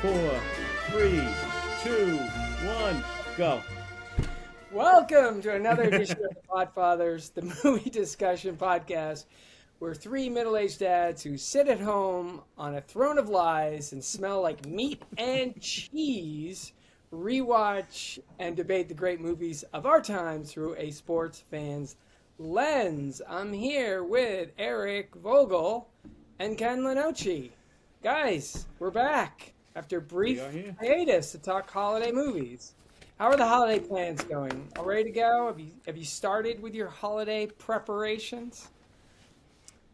4, 3, 2, 1, go. Welcome to another edition of the Podfatherz, the movie discussion podcast, where three middle-aged dads who sit at home on a throne of lies and smell like meat and cheese rewatch and debate the great movies of our time through a sports fan's lens. I'm here with Eric Vogel and Ken Lenoci. Guys, we're back after a brief hiatus to talk holiday movies. How are the holiday plans going? All ready to go? Have you started with your holiday preparations?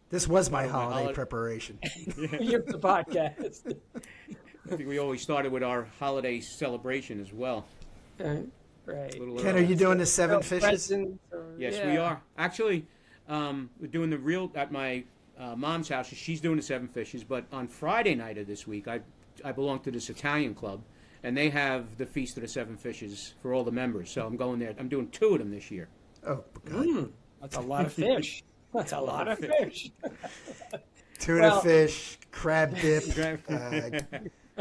This was my holiday preparation. You're the podcast. I think we always started with our holiday celebration as well. Right. Ken, are you doing the seven fishes? Yes, we are. Actually, we're doing the real at my mom's house. She's doing the seven fishes, but on Friday night of this week, I belong to this Italian club, and they have the Feast of the Seven Fishes for all the members. So I'm going there. I'm doing 2 of them this year. Oh, God. That's a lot of fish. That's a lot of fish. Tuna fish, crab dip,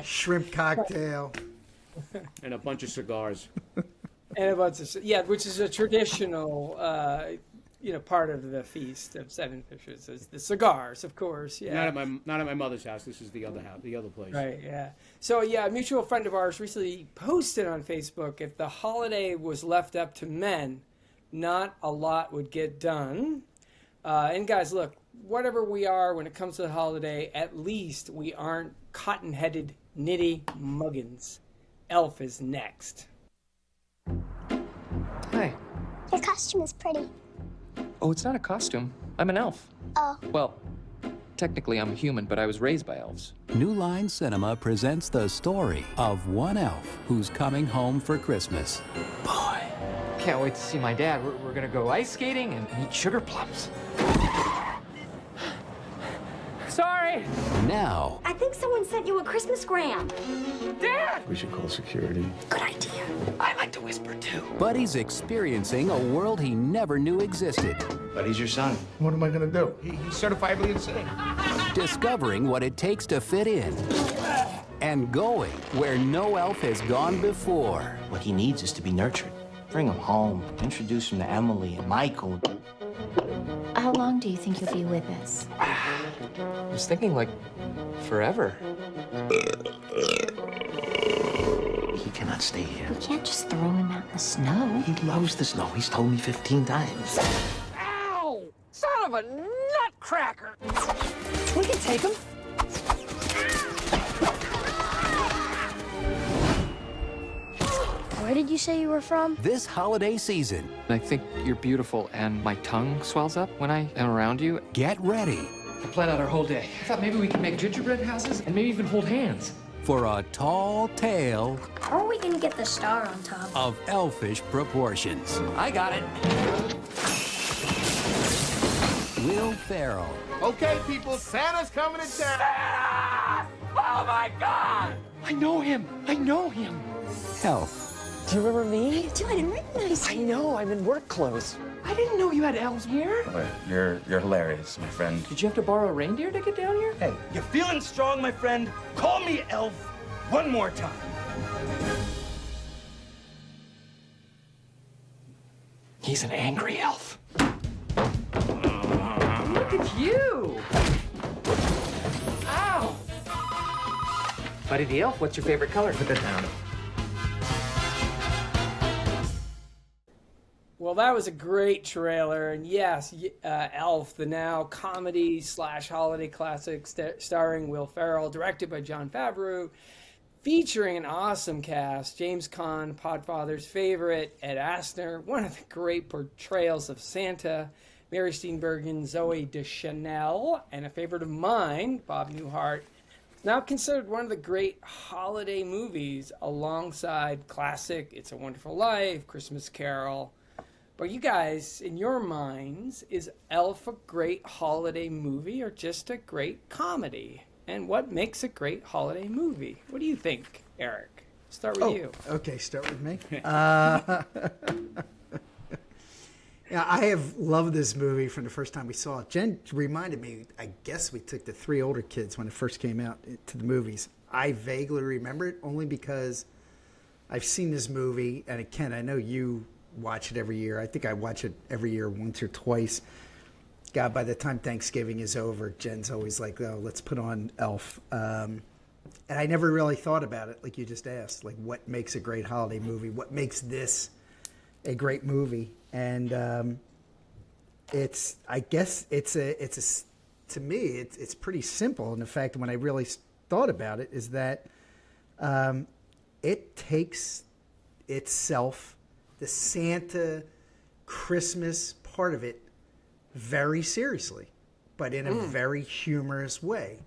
shrimp cocktail. And a bunch of cigars. And a bunch of, which is a traditional, part of the Feast of Seven Fishes. Is the cigars, of course. Yeah. Not at my mother's house. This is the other house, the other place. Right. Yeah. So a mutual friend of ours recently posted on Facebook, if the holiday was left up to men, not a lot would get done. And guys, look, whatever we are when it comes to the holiday, at least we aren't cotton-headed nitty muggins. Elf is next. Hi. Your costume is pretty. Oh, it's not a costume. I'm an elf. Oh. Well, technically I'm a human, but I was raised by elves. New Line Cinema presents the story of one elf who's coming home for Christmas. Boy, can't wait to see my dad. We're gonna go ice skating and eat sugar plums. Sorry! Now, I think someone sent you a Christmasgram. Dad! We should call security. Good idea. I like to whisper too. Buddy's experiencing a world he never knew existed. But he's your son. What am I gonna do? He's certifiably insane. Discovering what it takes to fit in. And going where no elf has gone before. What he needs is to be nurtured. Bring him home. Introduce him to Emily and Michael. How long do you think you'll be with us? I was thinking, like, forever. He cannot stay here. We can't just throw him out in the snow. He loves the snow. He's told me 15 times. Ow! Son of a nutcracker! We can take him. Where did you say you were from? This holiday season, I think you're beautiful, and my tongue swells up when I am around you. get ready I planned out our whole day. I thought maybe we could make gingerbread houses and maybe even hold hands. for a tall tale How are we gonna get the star on top? of elfish proportions. I got it. Will Ferrell, Okay, people, Santa's coming to town. Oh my God! I know him. Elf, Do you remember me? Dude, I didn't recognize I you. know, I'm in work clothes. I didn't know you had elves here. You're hilarious, my friend. Did you have to borrow a reindeer to get down here? Hey, you're feeling strong, my friend? Call me Elf one more time. He's an angry elf. Look at you! Ow! Buddy the elf, what's your favorite color? Put that down. Well, that was a great trailer, and yes, Elf, the now comedy/holiday classic starring Will Ferrell, directed by Jon Favreau, featuring an awesome cast: James Caan, Podfather's favorite, Ed Asner, one of the great portrayals of Santa, Mary Steenburgen, Zoe Deschanel, and a favorite of mine, Bob Newhart. It's now considered one of the great holiday movies alongside classic It's a Wonderful Life, Christmas Carol. But you guys, in your minds, is Elf a great holiday movie or just a great comedy? And what makes a great holiday movie? What do you think, Eric? Start with you. Okay, start with me. Yeah, I have loved this movie from the first time we saw it. Jen reminded me, I guess we took the 3 older kids when it first came out to the movies. I vaguely remember it only because I've seen this movie, and Ken, I know you watch it every year. I think I watch it every year once or twice. God, by the time Thanksgiving is over, Jen's always like, oh, let's put on Elf. And I never really thought about it, like you just asked, like what makes a great holiday movie? What makes this a great movie? And I guess to me, it's pretty simple. And in fact, when I really thought about it, is that it takes itself, the Santa Christmas part of it, very seriously, but in a very humorous way.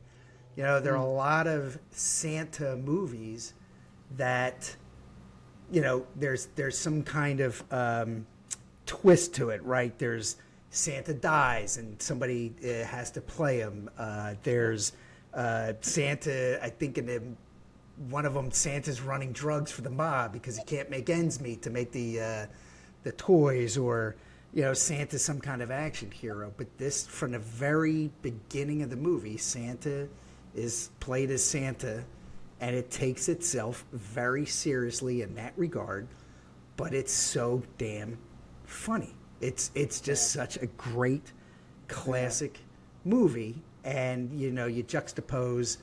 You know, there are a lot of Santa movies that, you know, there's some kind of twist to it, right? There's Santa dies and somebody has to play him. There's Santa, I think one of them, Santa's running drugs for the mob because he can't make ends meet to make the toys, or you know, Santa's some kind of action hero. But this, from the very beginning of the movie, Santa is played as Santa, and it takes itself very seriously in that regard, but it's so damn funny. It's just such a great classic movie. And, you know, you juxtapose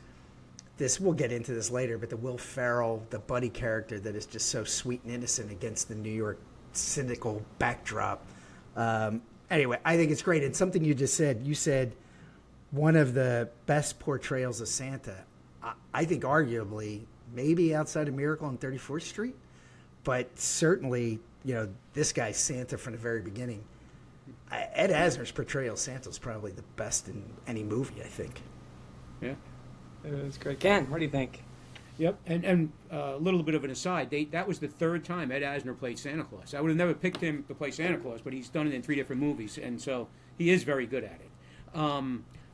this, we'll get into this later, but the Will Ferrell, the buddy character that is just so sweet and innocent against the New York cynical backdrop. Anyway, I think it's great. And something you just said, you said one of the best portrayals of Santa, I think arguably, maybe outside of Miracle on 34th Street, but certainly, you know, this guy's Santa from the very beginning. Ed Asner's portrayal of Santa is probably the best in any movie, I think. Yeah. It was great. Ken, what do you think? Yep, and a little bit of an aside, that was the third time Ed Asner played Santa Claus. I would have never picked him to play Santa Claus, but he's done it in 3 different movies, and so he is very good at it.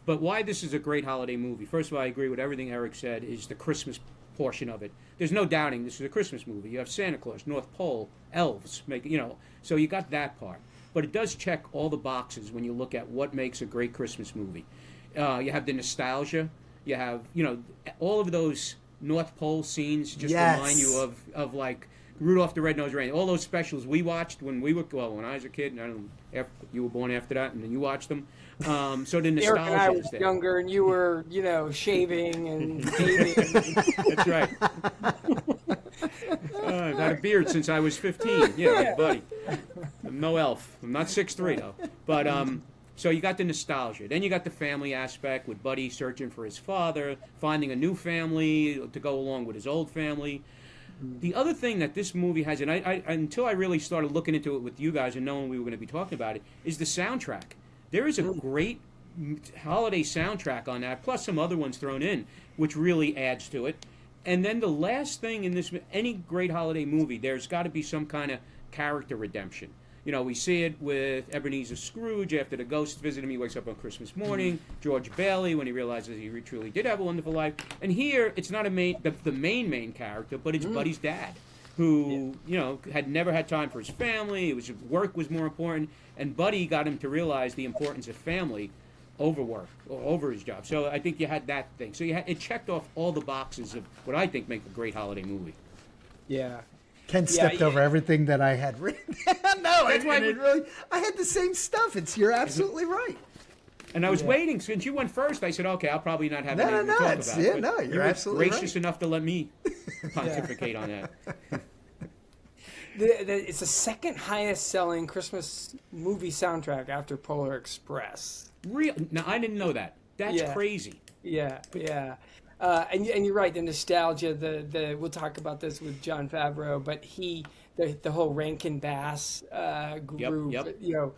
But why this is a great holiday movie, first of all, I agree with everything Eric said, is the Christmas portion of it. There's no doubting this is a Christmas movie. You have Santa Claus, North Pole, elves, so you got that part. But it does check all the boxes when you look at what makes a great Christmas movie. You have the nostalgia. You have, all of those North Pole scenes just remind you of like Rudolph the Red-Nosed Reindeer. All those specials we watched when I was a kid, and I don't know, you were born after that, and then you watched them. So the nostalgia Eric and I is was there. younger, and you were, shaving and bathing. That's right. I've had a beard since I was 15. Yeah, like buddy. I'm no elf. I'm not 6'3", though. But so you got the nostalgia. Then you got the family aspect with Buddy searching for his father, finding a new family to go along with his old family. The other thing that this movie has, and I until I really started looking into it with you guys and knowing we were going to be talking about it, is the soundtrack. There is a great holiday soundtrack on that, plus some other ones thrown in, which really adds to it. And then the last thing in any great holiday movie, there's got to be some kind of character redemption. We see it with Ebenezer Scrooge after the ghost visit him. He wakes up on Christmas morning. George Bailey when he realizes he truly did have a wonderful life. And here, it's not the main character, but it's Buddy's dad, who had never had time for his family. Work was more important, and Buddy got him to realize the importance of family over work or over his job. So I think you had that thing. So it checked off all the boxes of what I think make a great holiday movie. Yeah. Ken stepped over everything that I had written. No, that's why I had the same stuff. You're absolutely right. And I was waiting since you went first. I said, okay, I'll probably not have anything to talk about. You're absolutely gracious enough to let me pontificate on that. It's the second highest selling Christmas movie soundtrack after Polar Express. Now, I didn't know that. That's crazy. Yeah. And you're right, the nostalgia, we'll talk about this with Jon Favreau, but the whole Rankin Bass group, Yep.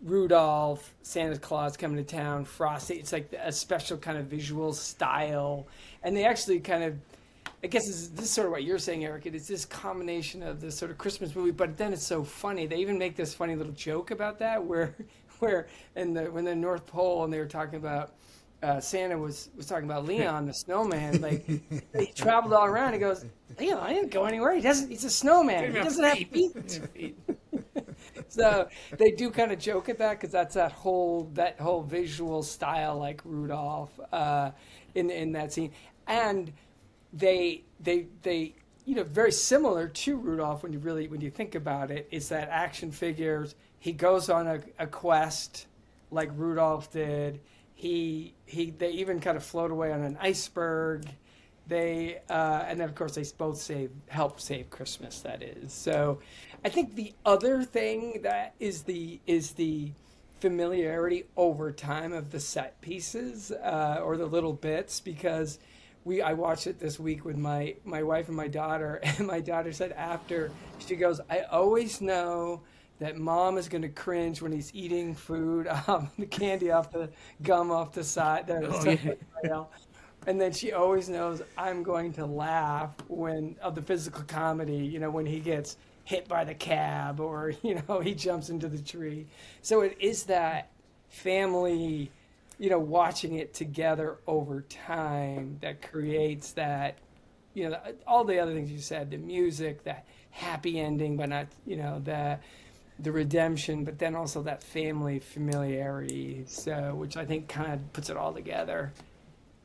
Rudolph, Santa Claus coming to town, Frosty, it's like a special kind of visual style. And they actually kind of, I guess this is sort of what you're saying, Eric, it's this combination of this sort of Christmas movie, but then it's so funny. They even make this funny little joke about that where when the North Pole and they were talking about, Santa was talking about Leon, the snowman. Like he traveled all around. He goes, Leon, I didn't go anywhere. He's a snowman. He doesn't have feet. So they do kind of joke at that because that's that whole visual style like Rudolph in that scene. And they very similar to Rudolph when you think about it, is that action figures. He goes on a quest like Rudolph did. They even kind of float away on an iceberg. And then of course they both help save Christmas. That is. So, I think the other thing that is the familiarity over time of the set pieces or the little bits, because I watched it this week with my wife and my daughter, and my daughter said after, she goes, I always know that Mom is going to cringe when he's eating food, the candy off the gum off the side. And then she always knows I'm going to laugh of the physical comedy, when he gets hit by the cab or, he jumps into the tree. So it is that family, watching it together over time that creates that, all the other things you said, the music, that happy ending, but not, the redemption, but then also that family familiarity. So, which I think kind of puts it all together.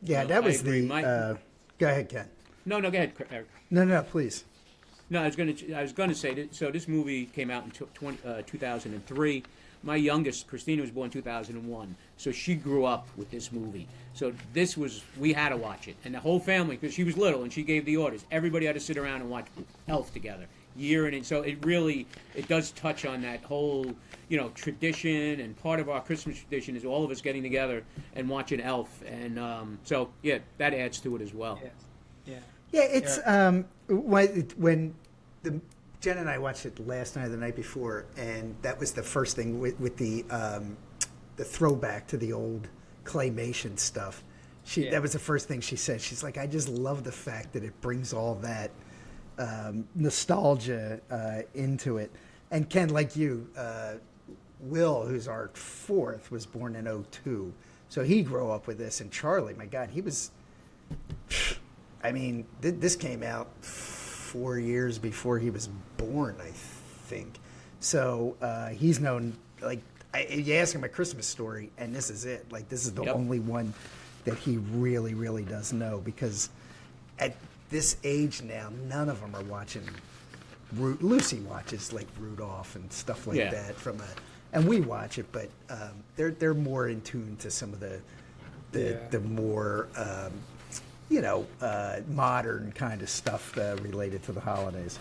Yeah, that was go ahead, Ken. No, go ahead, Eric. No, please. No, I was going to say that. So this movie came out in 2003. My youngest, Christina, was born in 2001, so she grew up with this movie. So we had to watch it, and the whole family, because she was little and she gave the orders. Everybody had to sit around and watch Elf together, so it does touch on that whole, tradition, and part of our Christmas tradition is all of us getting together and watching Elf, and that adds to it as well. Yeah, it's when Jen and I watched it last night or the night before, and that was the first thing with the throwback to the old claymation stuff. That was the first thing she said. She's like, I just love the fact that it brings all that nostalgia into it. And Ken, like you, Will, who's our fourth, was born in 2002, so he grew up with this. And Charlie, my God, he was. I mean, this came out 4 years before he was born, I think. So he's known, you ask him a Christmas story, and this is it. Like, this is the only one that he really, really does know, because at this age now, none of them are watching. Lucy watches like Rudolph and stuff like that and we watch it, but they're more in tune to some of the more modern kind of stuff related to the holidays.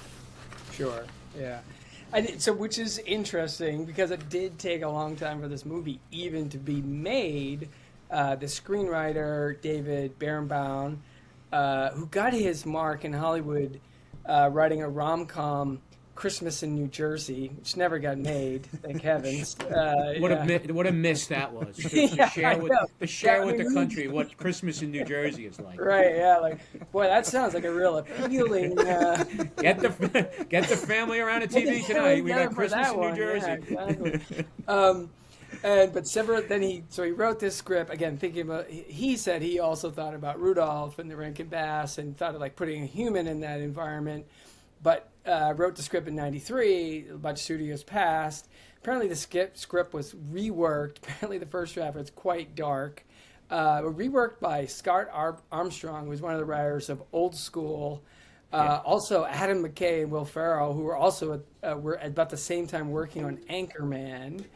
Sure, yeah. So, which is interesting, because it did take a long time for this movie even to be made. The screenwriter, David Berenbaum, who got his mark in Hollywood writing a rom-com, Christmas in New Jersey, which never got made, thank heavens. What a miss that was. To share with the country what Christmas in New Jersey is like. Right, yeah. Boy, that sounds like a real appealing... Get the family around the TV tonight. We got Christmas in New Jersey. Yeah, exactly. He wrote this script, again, thinking about... He said he also thought about Rudolph and the Rankin Bass and thought of putting a human in that environment, but wrote the script in 93, a bunch of studios passed. Apparently the script was reworked. Apparently the first draft was quite dark. Reworked by Scott Armstrong, who was one of the writers of Old School. Also Adam McKay and Will Ferrell, who were also were at about the same time working on Anchorman.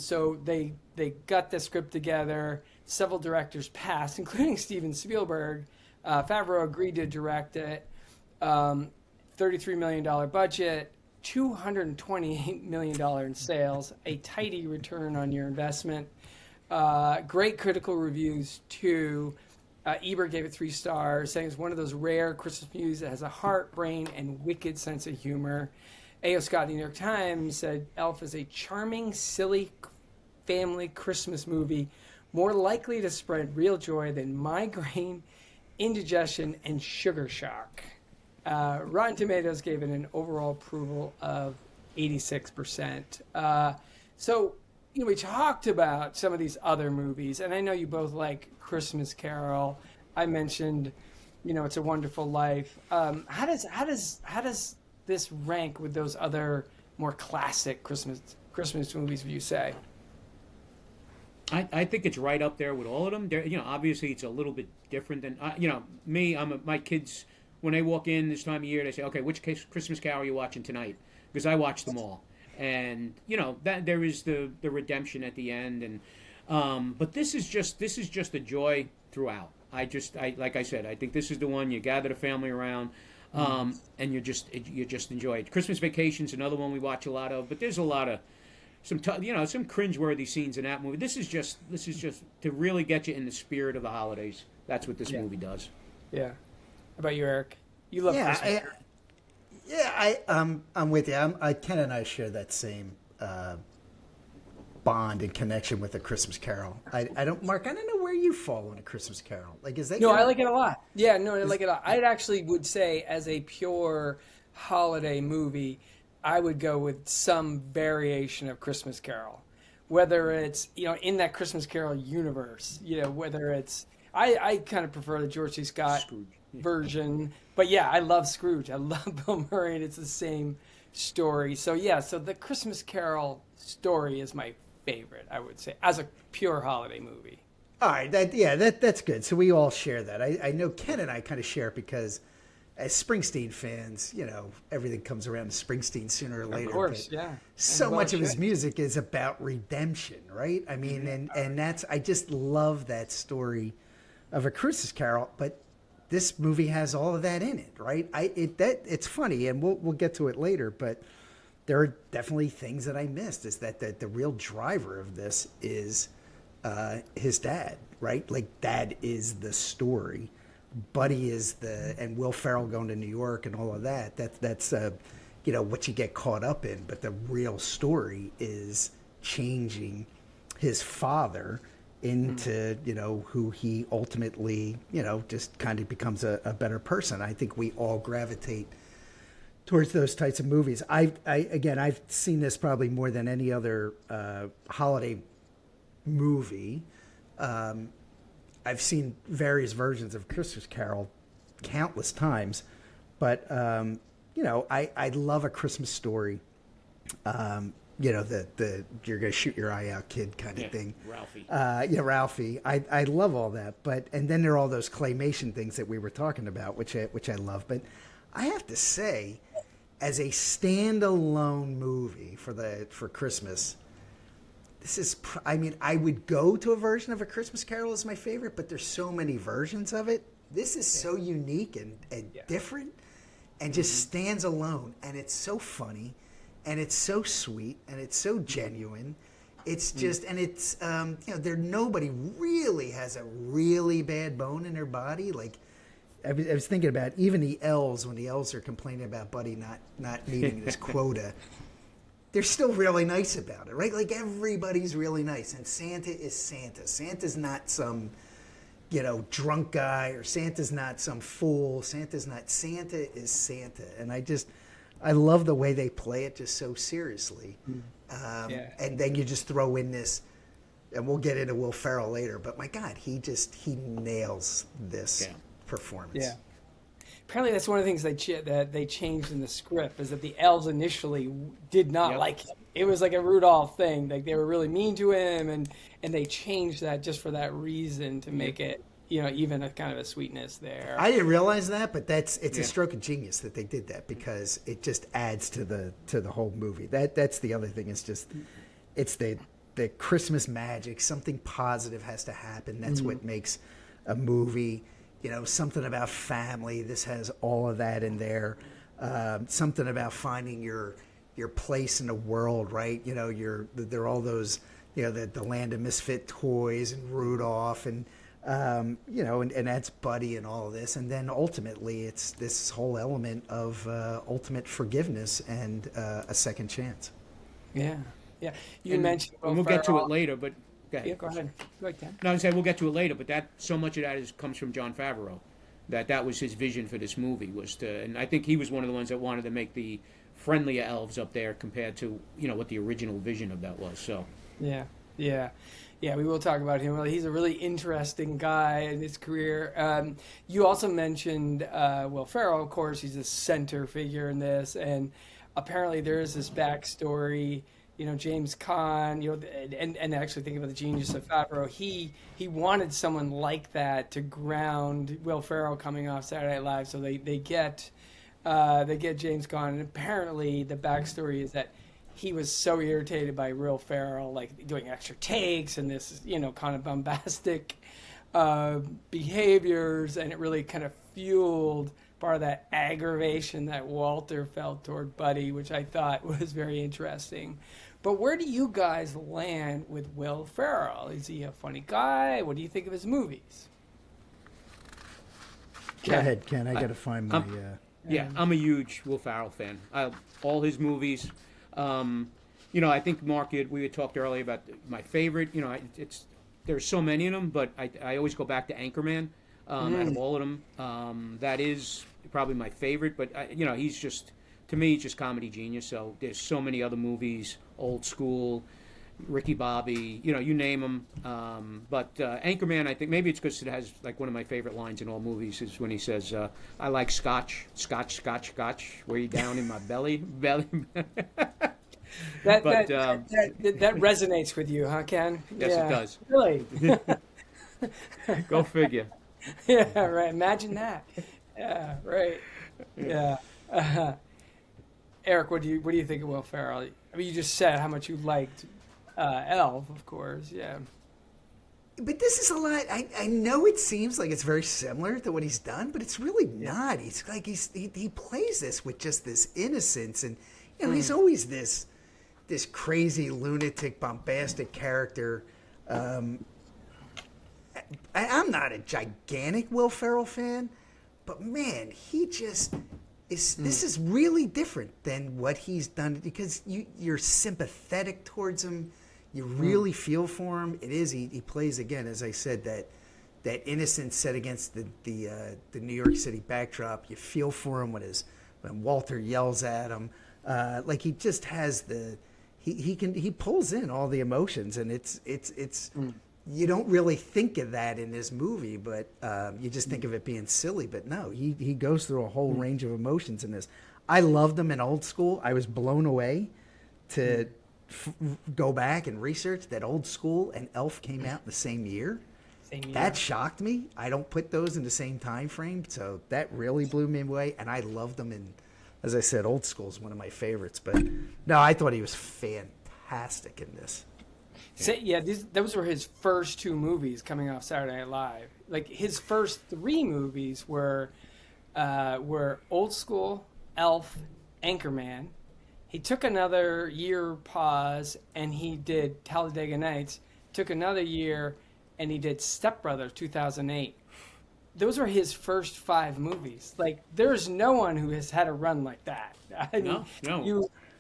So they got the script together. Several directors passed, including Steven Spielberg. Favreau agreed to direct it. $33 million budget, $228 million in sales, a tidy return on your investment. Great critical reviews, too. Ebert gave it 3 stars, saying it's one of those rare Christmas movies that has a heart, brain, and wicked sense of humor. A.O. Scott in the New York Times said Elf is a charming, silly family Christmas movie, more likely to spread real joy than migraine, indigestion, and sugar shock. Rotten Tomatoes gave it an overall approval of 86%. So, we talked about some of these other movies, and I know you both like Christmas Carol. I mentioned, It's a Wonderful Life. How does this rank with those other more classic Christmas movies, would you say? I think it's right up there with all of them. You know, obviously it's a little bit different than you know me. My kids when they walk in this time of year, they say, "Okay, which Christmas Carol are you watching tonight?" Because I watch them all, and you know that there is the redemption at the end, and but this is just a joy throughout. I like I said, I think this is the one you gather the family around. And you just enjoy it. Christmas Vacation's another one we watch a lot of, but there's a lot of some cringeworthy scenes in that movie. This is just to really get you in the spirit of the holidays. That's what this movie does. Yeah. How about you, Eric? You love Christmas. I'm with you. Ken and I share that same bond and connection with A Christmas Carol. I don't, Mark. I don't know where you fall on A Christmas Carol. Like, is that? No, I like it a lot. Yeah, no, I like it a lot. I actually would say, as a pure holiday movie, I would go with some variation of Christmas Carol, whether it's in that Christmas Carol universe. Whether it's I kind of prefer the George C. Scott version, but yeah, I love Scrooge. I love Bill Murray, and it's the same story. So yeah, so the Christmas Carol story is my favorite, I would say, as a pure holiday movie. All right, that's good. So we all share that. I know Ken and I kind of share it because as Springsteen fans, everything comes around to Springsteen sooner or later. Of course, yeah. So much of his music is about redemption, right? I mean, and I just love that story of A Christmas Carol, but this movie has all of that in it, right? It's funny, and we'll get to it later, but there are definitely things that I missed. Is that the real driver of this is his dad, right? Like, Dad is the story. Buddy is and Will Ferrell going to New York and all of that. That's what you get caught up in. But the real story is changing his father into who he ultimately just kind of becomes a better person. I think we all gravitate towards those types of movies. I've seen this probably more than any other holiday movie. I've seen various versions of Christmas Carol countless times, but I love A Christmas Story. The you're gonna shoot your eye out kid kind of thing. Ralphie. Ralphie. I love all that, and then there are all those claymation things that we were talking about, which I love. But I have to say, as a standalone movie for Christmas, this is. I would go to a version of A Christmas Carol as my favorite, but there's so many versions of it. This is so unique and different, and just stands alone, and it's so funny. And it's so sweet, and it's so genuine. It's just, and it's, nobody really has a really bad bone in their body. Like, I was thinking about even the elves, when the elves are complaining about Buddy not meeting his quota, they're still really nice about it, right? Like, everybody's really nice, and Santa is Santa. Santa's not some, drunk guy, or Santa's not some fool. Santa is Santa, and I love the way they play it just so seriously. And then you just throw in this, and we'll get into Will Ferrell later, but my God, he nails this performance. Yeah. Apparently that's one of the things that they changed in the script, is that the elves initially did not like him. It was like a Rudolph thing. Like, they were really mean to him, and they changed that just for that reason, to make it, even a kind of a sweetness there. I didn't realize that, but it's a stroke of genius that they did that, because it just adds to the whole movie. That's the other thing. It's the Christmas magic. Something positive has to happen. That's what makes a movie. Something about family. This has all of that in there. Something about finding your place in the world, right? There are all those, the land of misfit toys and Rudolph and. And that's Buddy and all of this. And then ultimately it's this whole element of ultimate forgiveness and a second chance. Yeah. Yeah. You mentioned... And we'll get to it later, but... Go ahead. Yeah, go ahead. Go ahead, Ken. No, I said we'll get to it later, but so much of that comes from Jon Favreau. That was his vision for this movie, and I think he was one of the ones that wanted to make the friendlier elves up there compared to, what the original vision of that was. So... Yeah. Yeah, we will talk about him. He's a really interesting guy in his career. You also mentioned Will Ferrell, of course. He's a center figure in this. And apparently there is this backstory James Caan, and actually thinking about the genius of Favreau, he wanted someone like that to ground Will Ferrell coming off Saturday Night Live. So they get James Caan, and apparently the backstory is that he was so irritated by Will Ferrell, like doing extra takes and this, kind of bombastic behaviors, and it really kind of fueled part of that aggravation that Walter felt toward Buddy, which I thought was very interesting. But where do you guys land with Will Ferrell? Is he a funny guy? What do you think of his movies? Go ahead, Ken. I got to find my... Yeah, I'm a huge Will Ferrell fan. All his movies. I think, Mark, we had talked earlier about my favorite. There's so many of them, but I always go back to Anchorman. Out of all of them, that is probably my favorite. But he's just, to me, he's just comedy genius. So there's so many other movies, Old School, Ricky Bobby, you name them. But Anchorman, I think maybe it's because it has like one of my favorite lines in all movies is when he says, "I like scotch, way down in my belly." That resonates with you, huh, Ken? Yes, yeah. It does. Really? Go figure. Yeah, right. Imagine that. Yeah, right. Yeah. Eric, what do you think of Will Ferrell? I mean, you just said how much you liked Elf, of course. Yeah. But this is a lot. I know it seems like it's very similar to what he's done, but it's really not. He's like he plays this with just this innocence, and he's always this crazy lunatic, bombastic character. I'm not a gigantic Will Ferrell fan, but man, he just is. This is really different than what he's done because you're sympathetic towards him. You really feel for him. It is. He plays again, as I said, that innocence set against the New York City backdrop. You feel for him when Walter yells at him. Like he just has he pulls in all the emotions, and it's you don't really think of that in this movie, but you just think of it being silly. But no, he goes through a whole range of emotions in this. I loved him in Old School. I was blown away to go back and research that Old School and Elf came out in the same year. That shocked me. I don't put those in the same time frame, so that really blew me away. And I loved him in, as I said, Old School is one of my favorites. But no, I thought he was fantastic in this. Those were his first two movies coming off Saturday Night Live. Like his first three movies were Old School, Elf, Anchorman. He took another year pause and he did Talladega Nights. Took another year and he did Step Brothers 2008. Those were his first 5 movies. Like there's no one who has had a run like that. No.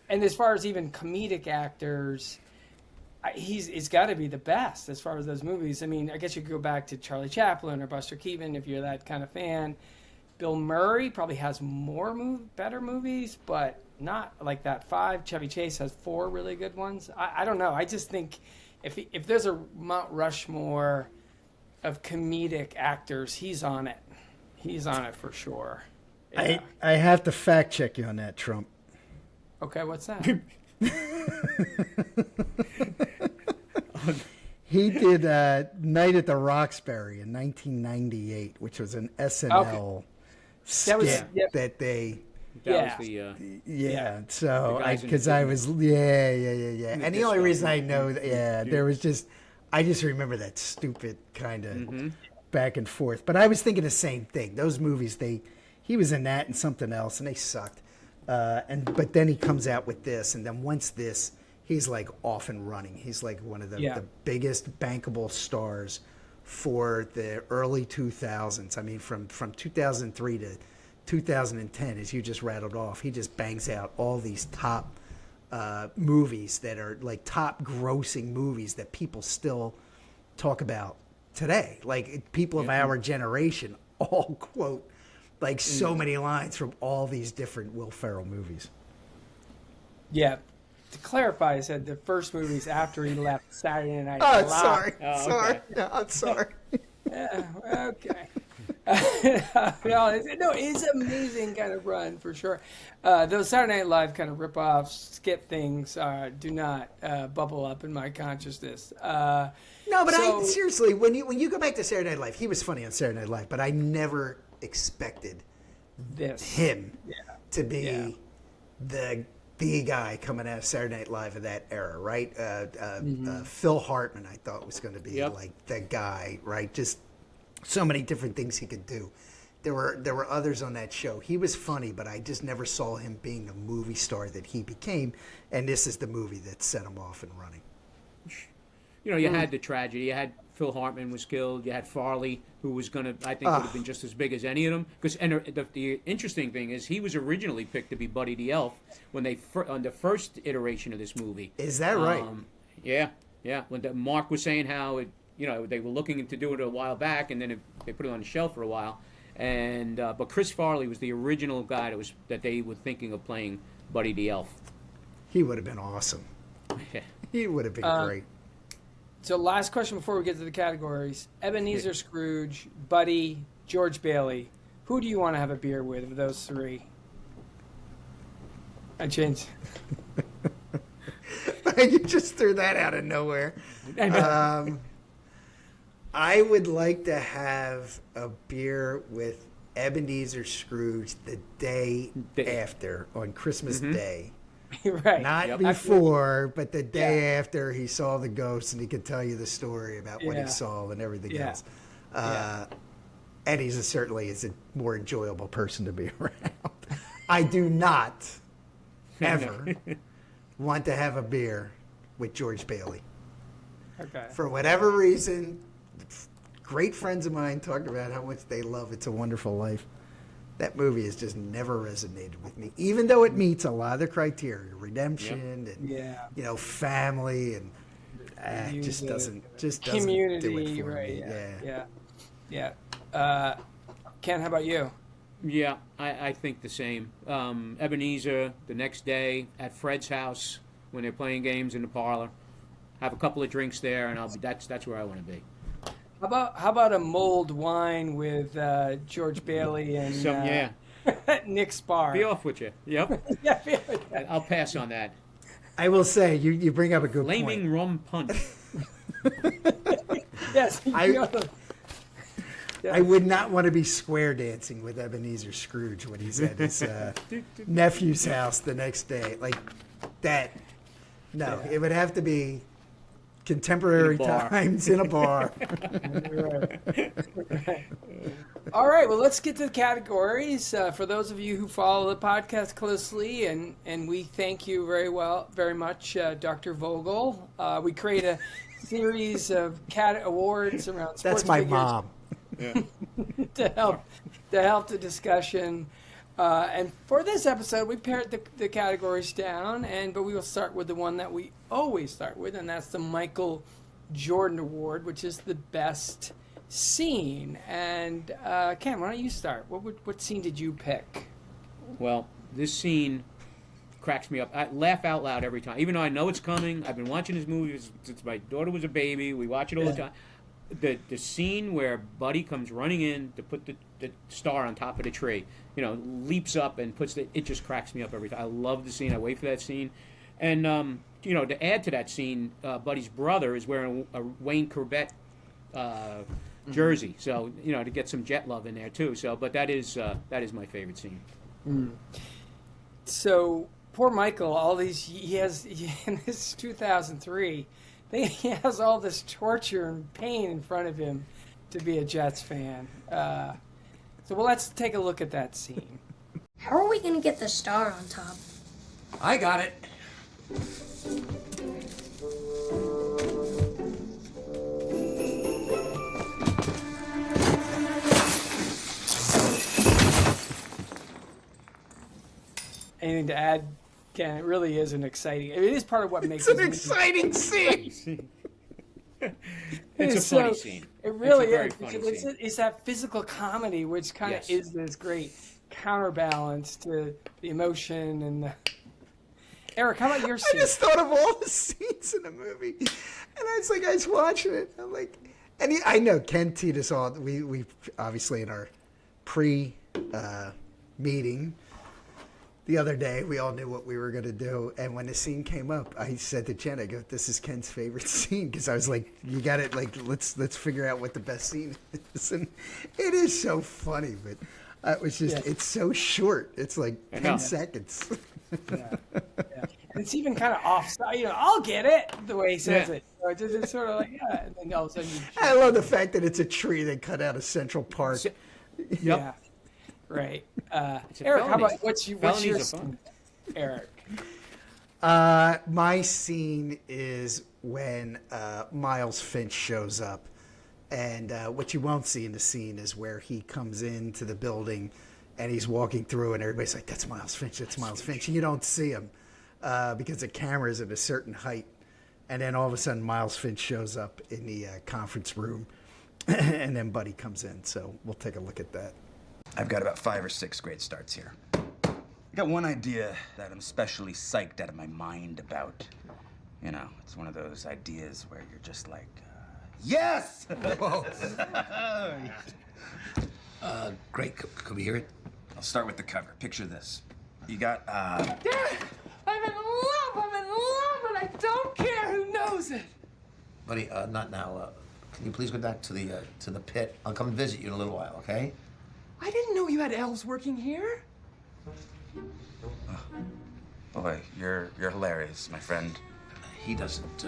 And as far as even comedic actors, he's got to be the best as far as those movies. I mean, I guess you could go back to Charlie Chaplin or Buster Keaton if you're that kind of fan. Bill Murray probably has better movies, but not like that 5. Chevy Chase has 4 really good ones. I don't know. I just think if there's a Mount Rushmore of comedic actors, he's on it. He's on it for sure. Yeah. I have to fact check you on that, Trump. Okay, what's that? He did Night at the Roxbury in 1998, which was an SNL skit that they... That was the so because I was and the only reason I know there was just I just remember that stupid kind of back and forth. But I was thinking the same thing. Those movies, he was in that and something else, and they sucked. But then he comes out with this, and then once this, he's like off and running. He's like one of the biggest bankable stars for the early 2000s. I mean, from 2003 to 2010, as you just rattled off, he just bangs out all these top movies that are like top grossing movies that people still talk about today. Like people of our generation all quote like so many lines from all these different Will Ferrell movies. Yeah. To clarify, I said the first movies after he left Saturday Night Oh, Live. sorry. Oh, sorry. okay. No, I'm sorry. Yeah, okay. No, it's an amazing kind of run for sure. Those Saturday Night Live kind of rip-offs, skip things do not bubble up in my consciousness. No, but seriously, when you go back to Saturday Night Live, he was funny on Saturday Night Live, but I never expected him to be the guy coming out of Saturday Night Live of that era, right? Phil Hartman, I thought was going to be like the guy, right? Just so many different things he could do. There were others on that show. He was funny, but I just never saw him being the movie star that he became. And this is the movie that set him off and running. You know, you had the tragedy. You had Phil Hartman was killed. You had Farley, who was going to, I think, would have been just as big as any of them. And the interesting thing is, he was originally picked to be Buddy the Elf when on the first iteration of this movie. Is that right? Yeah. When Mark was saying how they were looking to do it a while back, and then they put it on the shelf for a while. And but Chris Farley was the original guy that they were thinking of playing Buddy the Elf. He would have been awesome. He would have been great. So last question before we get to the categories. Ebenezer Scrooge, Buddy, George Bailey. Who do you want to have a beer with of those three? I changed. You just threw that out of nowhere. I would like to have a beer with Ebenezer Scrooge the day after, on Christmas Day. Right. Not before, but the day after he saw the ghost, and he could tell you the story about what he saw and everything else. And he certainly is a more enjoyable person to be around. I do not ever want to have a beer with George Bailey. Okay. For whatever reason, great friends of mine talked about how much they love It's a Wonderful Life. That movie has just never resonated with me, even though it meets a lot of the criteria, redemption and family, and it just doesn't community, do it for right? me. Yeah. Ken, how about you? Yeah, I think the same. Ebenezer, the next day at Fred's house when they're playing games in the parlor, have a couple of drinks there, and that's where I want to be. How about a mulled wine with George Bailey and Nick Spar? Be off with you. Yep. I'll pass on that. I will say you bring up a good Flaming point. rum punch. Yes. I would not want to be square dancing with Ebenezer Scrooge when he's at his nephew's house the next day. Like that. No, it would have to be contemporary times in a bar. All right, well, let's get to the categories. For those of you who follow the podcast closely, and we thank you very much, Dr. Vogel. We create a series of awards around sports. That's my figures mom. to help the discussion. And for this episode, we pared the categories down, but we will start with the one that we always start with, and that's the Michael Jordan Award, which is the best scene. And Ken, why don't you start? What scene did you pick? Well, this scene cracks me up. I laugh out loud every time, even though I know it's coming. I've been watching this movie since my daughter was a baby. We watch it all the time. The scene where Buddy comes running in to put the star on top of the tree, leaps up and puts it just cracks me up every time. I love the scene. I wait for that scene. And, to add to that scene, Buddy's brother is wearing a Wayne Corbett jersey. So, to get some Jet love in there, too. So, but that is my favorite scene. So, poor Michael, this is 2003. He has all this torture and pain in front of him to be a Jets fan. Let's take a look at that scene. How are we going to get the star on top? I got it. Anything to add? Ken, it really is an exciting. It is part of what makes It's an exciting scene. It's a funny scene. It really is. It's that physical comedy, which kind of is this great counterbalance to the emotion and the. Eric, how about your scene? I just thought of all the scenes in the movie, and I was watching it. I'm like, I know Ken teed us all. We obviously in our pre-meeting the other day. We all knew what we were going to do. And when the scene came up, I said to Jen, I go, this is Ken's favorite scene. Because I was like, you got it. Like, let's figure out what the best scene is. And it is so funny. But it was just, it's so short. It's like 10 seconds. Yeah. And it's even kind of offside. I'll get it the way he says it. So it's sort of like, and then all of a sudden I love the fact that it's a tree they cut out of Central Park. Yeah. Right. Eric, how about what's your scene? Eric? My scene is when Miles Finch shows up. And what you won't see in the scene is where he comes into the building and he's walking through and everybody's like, that's Miles Finch, that's Miles Finch. And you don't see him because the camera's at a certain height. And then all of a sudden Miles Finch shows up in the conference room and then Buddy comes in. So we'll take a look at that. I've got about 5 or 6 great starts here. I got one idea that I'm especially psyched out of my mind about. It's one of those ideas where you're just like, yes! Whoa. Great. Could we hear it? I'll start with the cover. Picture this. You got, Dad, I'm in love, and I don't care who knows it. Buddy, not now. Can you please go back to the pit? I'll come visit you in a little while, okay? I didn't know you had elves working here. boy, you're hilarious, my friend. He doesn't,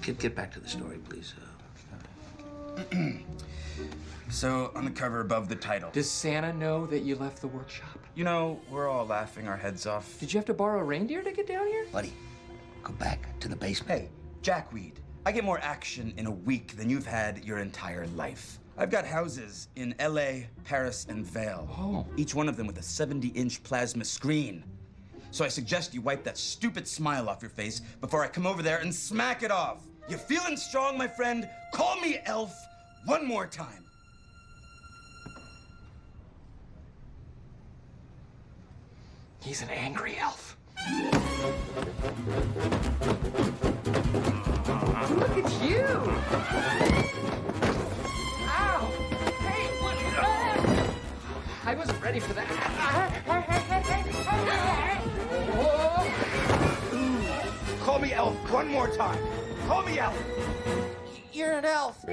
get back to the story, please. So, on the cover above the title. Does Santa know that you left the workshop? We're all laughing our heads off. Did you have to borrow a reindeer to get down here? Buddy, go back to the basement. Hey, Jackweed, I get more action in a week than you've had your entire life. I've got houses in LA, Paris, and Vail. Oh. Each one of them with a 70-inch plasma screen. So I suggest you wipe that stupid smile off your face before I come over there and smack it off. You feeling strong, my friend? Call me Elf one more time. He's an angry elf. Look at you! Ow! Hey, what? I wasn't ready for that. Call me Elf one more time. Call me Elf. You're an elf.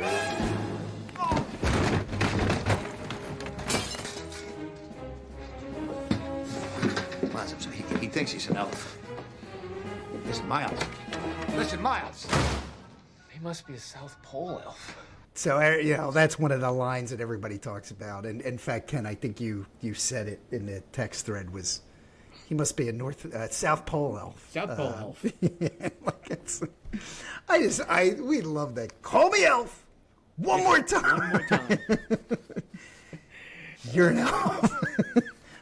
He thinks he's an elf. Listen, Miles. Listen, Miles. He must be a South Pole elf. So, that's one of the lines that everybody talks about. And in fact, Ken, I think you said it in the text thread was, he must be a South Pole elf. South Pole elf. Yeah, we love that. Call me Elf one more time. One more time. You're an elf.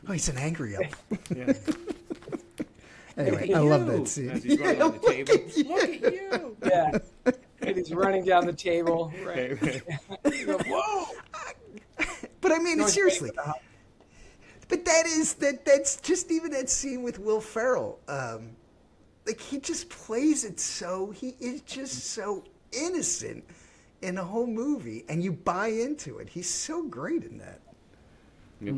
Oh, he's an angry elf. Yeah. Anyway, I love that scene. As he's running on the table. Look at you. Yeah. And he's running down the table. Right. Whoa! But I mean, seriously. But that's just even that scene with Will Ferrell. Like, he just plays it he is just so innocent in the whole movie, and you buy into it. He's so great in that. Yep.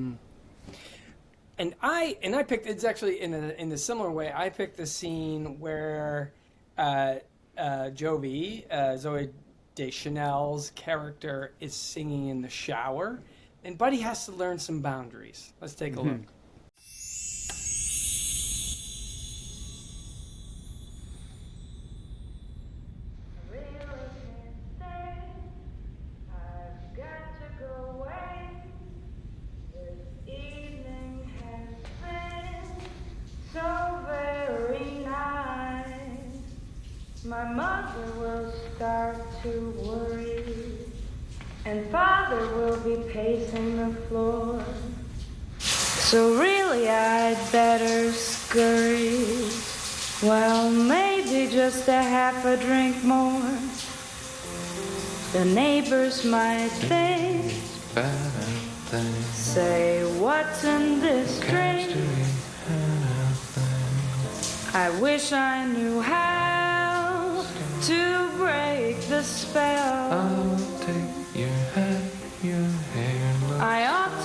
And I picked, it's actually in a similar way. I picked the scene where Jovi, Zoe Deschanel's character, is singing in the shower, and Buddy has to learn some boundaries. Let's take a look. My mother will start to worry, and father will be pacing the floor. So really I'd better scurry. Well, maybe just a half a drink more. The neighbors might think, say, what's in this drink? I wish I knew how to break the spell. I'll take your hat, your hair. I often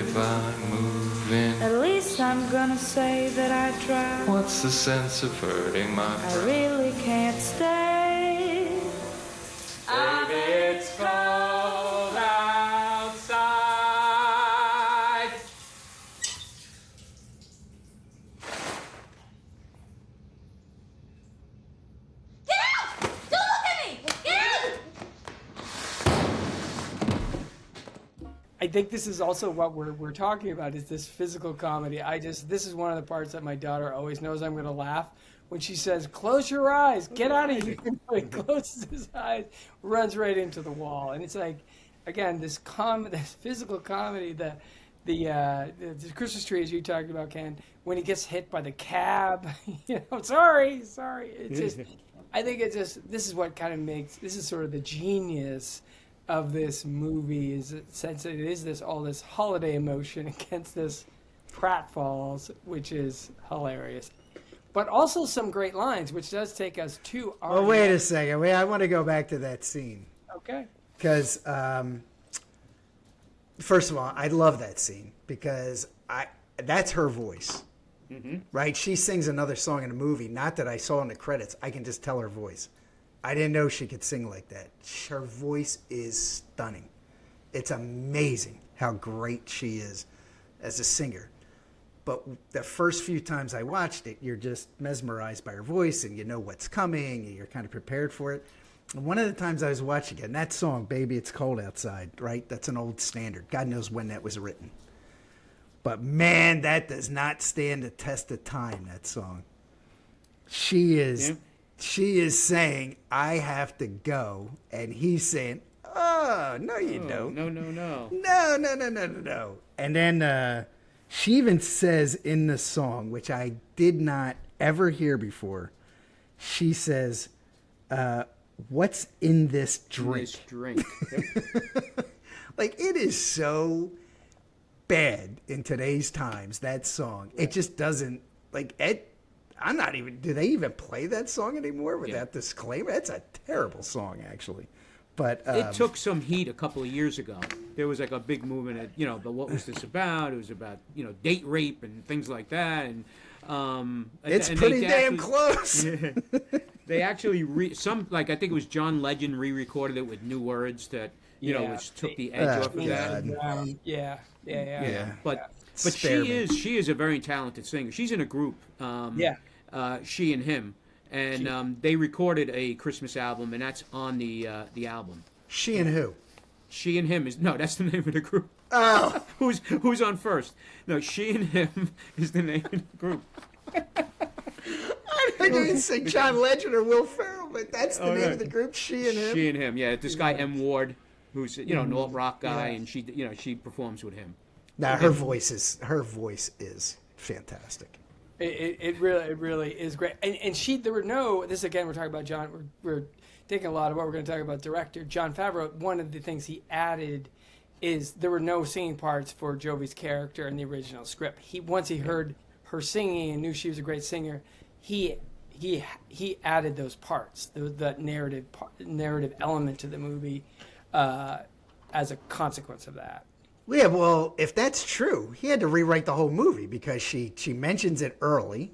if I move in? At least I'm gonna say that I tried. What's the sense of hurting my I pride? really can't stay. Baby, it's cold outside. Get out! Don't look at me! Get out! I think this is also what we're talking about is this physical comedy. This is one of the parts that my daughter always knows I'm going to laugh when she says, "Close your eyes, get out of here." He closes his eyes, runs right into the wall, and it's like, again, this physical comedy, the Christmas tree, as you talked about, Ken, when he gets hit by the cab, sorry. It's just, I think this is what kind of makes, this is sort of the genius of this movie, is it sense that it is all this holiday emotion against this pratfalls, which is hilarious. But also some great lines, which does take us to our... Well, wait a second. I want to go back to that scene. Okay. Because, first of all, I love that scene because that's her voice, right? She sings another song in the movie. Not that I saw in the credits. I can just tell her voice. I didn't know she could sing like that. Her voice is stunning. It's amazing how great she is as a singer. But the first few times I watched it, you're just mesmerized by her voice and you know what's coming and you're kind of prepared for it. And one of the times I was watching it, and that song, Baby It's Cold Outside, right? That's an old standard. God knows when that was written. But man, that does not stand the test of time, that song. She is saying, I have to go. And he's saying, oh, no, you don't. No. No. And then she even says in the song, which I did not ever hear before, she says, what's in this drink? This drink. Like, it is so bad in today's times, that song. It just doesn't, like, I'm not even, do they even play that song anymore with that disclaimer? That's a terrible song, actually. But it took some heat a couple of years ago. There was like a big movement at, but what was this about? It was about, date rape and things like that. And it's pretty damn close. They actually, I think it was John Legend re-recorded it with new words that, which took the edge off of that. Yeah. But she is a very talented singer. She's in a group. She and him. And they recorded a Christmas album, and that's on the album. She and who? She and him that's the name of the group. Oh, who's on first? No, She and Him is the name of the group. I didn't say John Legend or Will Ferrell, but that's the name of the group. She and Him. She and Him. Yeah, this guy M. Ward, who's an alt rock guy, and she performs with him. Now her voice is fantastic. It really is great. And there were this again, we're talking about John, we're taking a lot of what we're going to talk about director. Jon Favreau, one of the things he added is there were no singing parts for Jovi's character in the original script. Once he heard her singing and knew she was a great singer, he added those parts, the narrative element to the movie as a consequence of that. Yeah, well, if that's true, he had to rewrite the whole movie because she mentions it early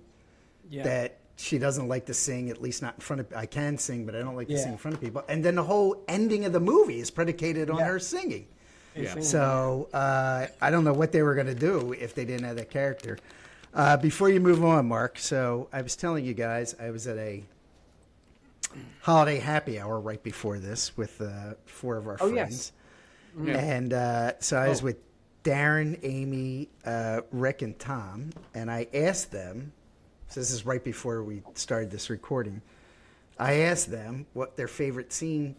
that she doesn't like to sing, at least not in front of... I can sing, but I don't like to sing in front of people. And then the whole ending of the movie is predicated on her singing. Yeah. So I don't know what they were going to do if they didn't have that character. Before you move on, Mark, so I was telling you guys I was at a holiday happy hour right before this with 4 of our friends. Yes. And so I was with Darren, Amy, Rick, and Tom, and I asked them, so this is right before we started this recording, I asked them what their favorite scenes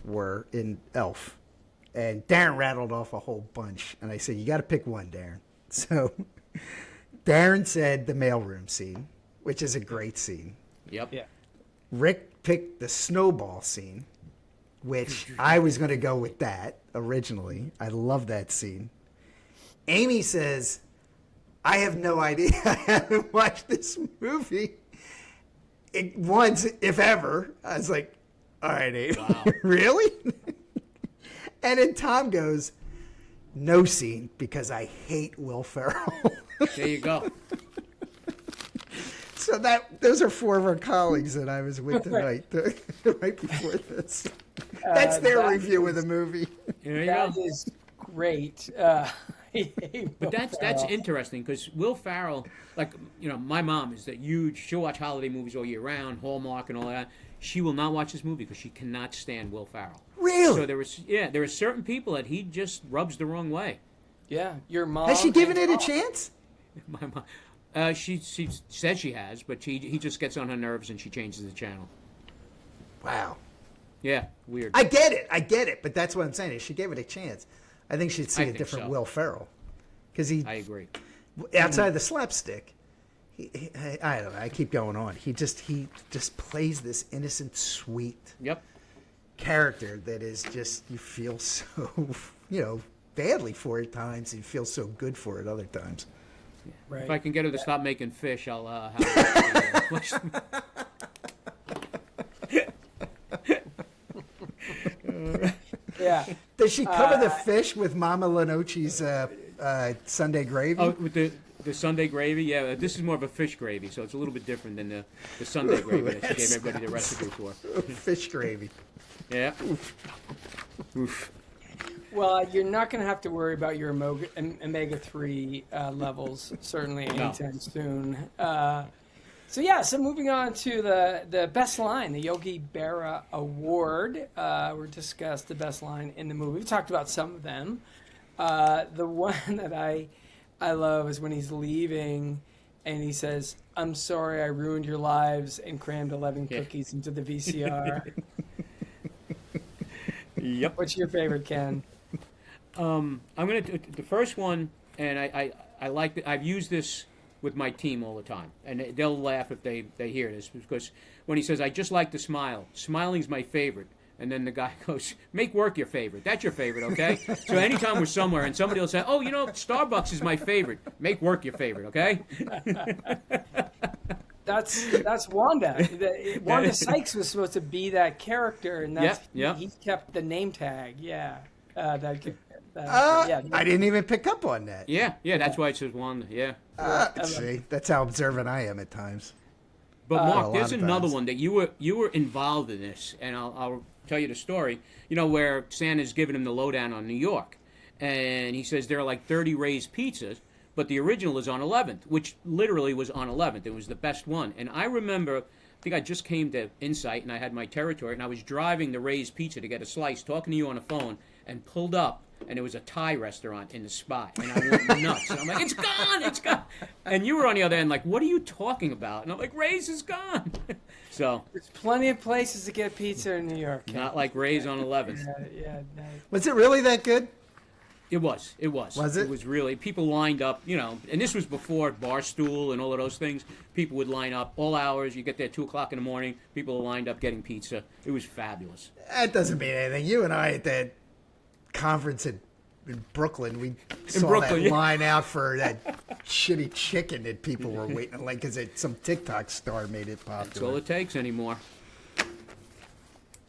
were in Elf. And Darren rattled off a whole bunch, and I said, you got to pick one, Darren. So Darren said the mailroom scene, which is a great scene. Yep. Yeah. Rick picked the snowball scene, which I was going to go with that originally. I love that scene. Amy says, I have no idea. I haven't watched this movie once, if ever. I was like, all right, Amy, wow. Really? And then Tom goes, no scene because I hate Will Ferrell. There you go. So those are 4 of our colleagues that I was with tonight, right before this. That's their review of the movie. There you That go. is great. But that's interesting because Will Ferrell, like, you know, my mom is that huge. She'll watch holiday movies all year round, Hallmark and all that. She will not watch this movie because she cannot stand Will Ferrell. Really? So there are certain people that he just rubs the wrong way. Yeah, your mom. Has she given it a chance? My mom, she says she has, but he just gets on her nerves and she changes the channel. Wow. Yeah, weird. I get it, but that's what I'm saying. If she gave it a chance, I think she'd see a different so. Will Ferrell. Because I agree. Outside the slapstick, I don't know. I keep going on. He just plays this innocent, sweet character that is just, you feel so, badly for it at times. You feel so good for it other times. Right. If I can get her to stop making fish, I'll have Yeah. Does she cover the fish with Mama Lenochi's Sunday gravy? Oh, with the Sunday gravy? Yeah, this is more of a fish gravy, so it's a little bit different than the Sunday gravy that she gave everybody the recipe for. Fish gravy. Yeah. Oof. Well, you're not going to have to worry about your omega-3 levels, certainly anytime soon. So moving on to the best line, the Yogi Berra Award. We discussed the best line in the movie. We talked about some of them. The one that I love is when he's leaving and he says, "I'm sorry I ruined your lives and crammed 11 cookies into the VCR." Yep. What's your favorite, Ken? I'm gonna the first one, and I like it. I've used this with my team all the time, and they'll laugh if they hear this, because when he says, "I just like to smile. Smiling's my favorite," and then the guy goes, "Make work your favorite. That's your favorite, okay?" So anytime we're somewhere and somebody will say, "Oh, Starbucks is my favorite. Make work your favorite, okay?" That's Wanda. Wanda Sykes was supposed to be that character, and he kept the name tag. Yeah. I didn't even pick up on that. Yeah, that's why it says Wanda. Yeah. See, that's how observant I am at times. But Mark, there's another one that you were involved in this, and I'll tell you the story. Where Santa's giving him the lowdown on New York, and he says there are like 30 Ray's pizzas, but the original is on 11th, which literally was on 11th. It was the best one, and I remember. I think I just came to Insight, and I had my territory, and I was driving to Ray's Pizza to get a slice, talking to you on the phone, and pulled up, and there was a Thai restaurant in the spot, and I went nuts. And I'm like, "It's gone, it's gone!" And you were on the other end, like, "What are you talking about?" And I'm like, "Ray's is gone." So there's plenty of places to get pizza in New York. Not like Ray's on 11th. Yeah. Was it really that good? It was. Was it? It was really. People lined up, and this was before Barstool and all of those things. People would line up all hours. You get there 2 o'clock in the morning. People lined up getting pizza. It was fabulous. That doesn't mean anything. You and I at that conference in Brooklyn, we saw that line out for that shitty chicken that people were waiting, like, because some TikTok star made it popular. That's all it takes anymore.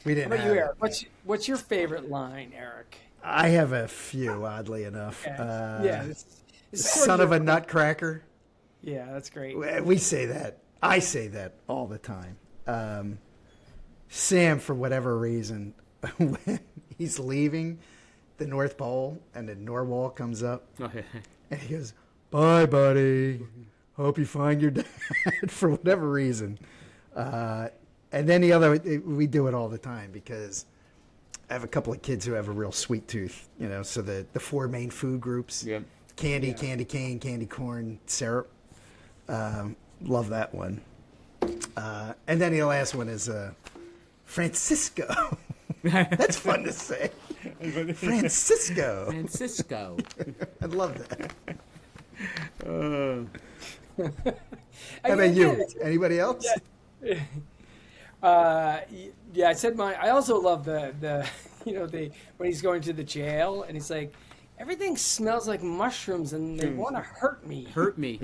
We didn't. How about you, Eric? What's your favorite line, Eric? I have a few, oddly enough. Okay. Son of a nutcracker. Yeah, that's great. We say that. I say that all the time. Sam, for whatever reason, when he's leaving the North Pole and the Narwhal comes up, and he goes, "Bye, buddy. Hope you find your dad," for whatever reason. And then we do it all the time because I have a couple of kids who have a real sweet tooth, so the 4 main food groups, candy cane, candy corn, syrup. Love that one. And then the last one is Francisco. That's fun to say. Francisco. I love that. How about you? Anybody else? Yeah, I said mine. I also love the when he's going to the jail and he's like, "Everything smells like mushrooms and they want to hurt me." Hurt me.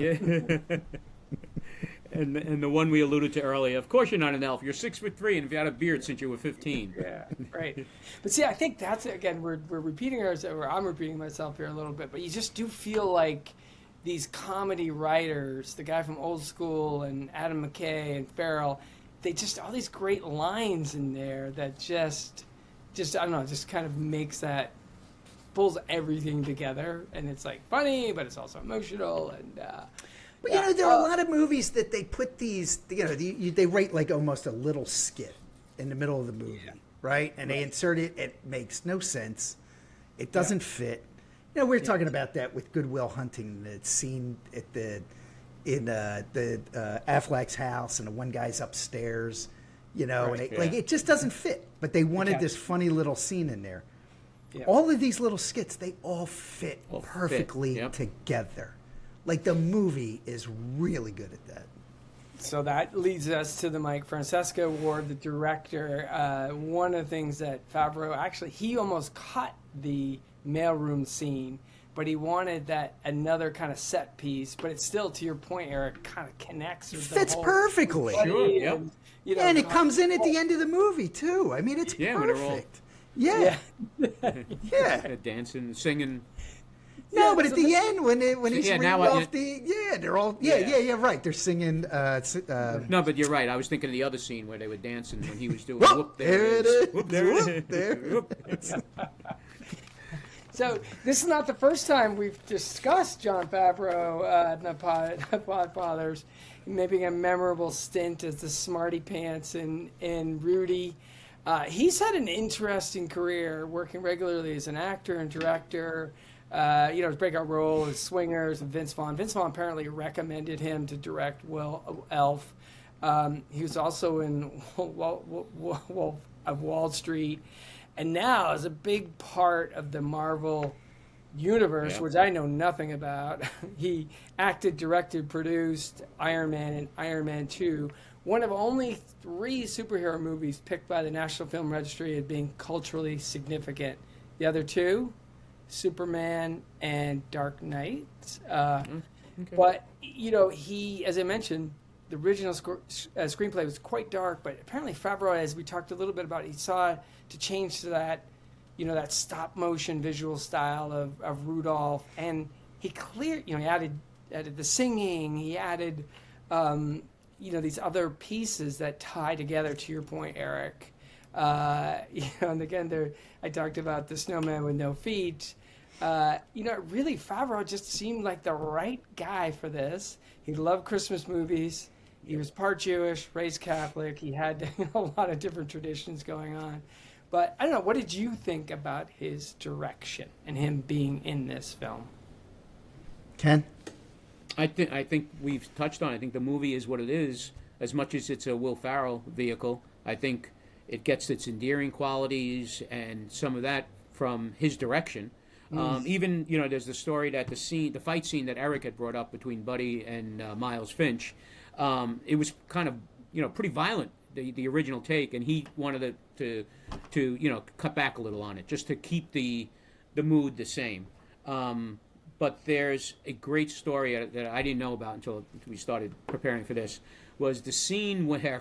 And the one we alluded to earlier. Of course, you're not an elf. You're 6'3", and if you had a beard since you were 15. Yeah, right. But see, I think that's again we're repeating ourselves, or I'm repeating myself here a little bit. But you just do feel like these comedy writers, the guy from Old School and Adam McKay and Farrell, they just all these great lines in there that just I don't know, just kind of makes that pulls everything together, and it's like funny, but it's also emotional and. But there are a lot of movies that they put these, they write like almost a little skit in the middle of the movie, right? And they insert it. It makes no sense. It doesn't fit. We were talking about that with Good Will Hunting, the scene at in Affleck's house, and the one guy's upstairs, and it just doesn't fit. But they wanted this funny little scene in there. Yeah. All of these little skits, they all fit perfectly together. Like, the movie is really good at that. So that leads us to the Mike Francesca Award, the director. One of the things that Favreau, actually, he almost cut the mailroom scene, but he wanted that another kind of set piece. But it's still, to your point, Eric, kind of connects with the fits whole perfectly. Sure, yep. And it comes in at the end of the movie, too. I mean, it's perfect. Yeah. Dancing, singing. No, but at the end, when he's reading off they're all right. They're singing. No, but you're right. I was thinking of the other scene where they were dancing when he was doing. Whoop, there it is. Whoop, there it is. So this is not the first time we've discussed Jon Favreau in the Podfatherz, making a memorable stint as the smarty pants in Rudy. He's had an interesting career, working regularly as an actor and director. His breakout role is Swingers and Vince Vaughn. Vince Vaughn apparently recommended him to direct Elf. He was also in Wolf of Wall Street, and now is a big part of the Marvel universe, which I know nothing about. He acted, directed, produced Iron Man and Iron Man 2, one of only 3 superhero movies picked by the National Film Registry as being culturally significant. The other 2, Superman and Dark Knight. But, he, as I mentioned, the original screenplay was quite dark, but apparently Favreau, as we talked a little bit about, he saw to change to that, that stop motion visual style of Rudolph. And he he added the singing, he added, these other pieces that tie together, to your point, Eric. And again, I talked about the snowman with no feet. Really, Favreau just seemed like the right guy for this. He loved Christmas movies. He was part Jewish, raised Catholic. He had a lot of different traditions going on. But I don't know, what did you think about his direction and him being in this film? Ken? I think we've touched on it. I think the movie is what it is. As much as it's a Will Ferrell vehicle, I think it gets its endearing qualities and some of that from his direction. Even, there's the story that the fight scene that Eric had brought up between Buddy and Miles Finch, it was kind of, pretty violent, the original take, and he wanted to cut back a little on it, just to keep the mood the same. But there's a great story that I didn't know about until we started preparing for this, was the scene where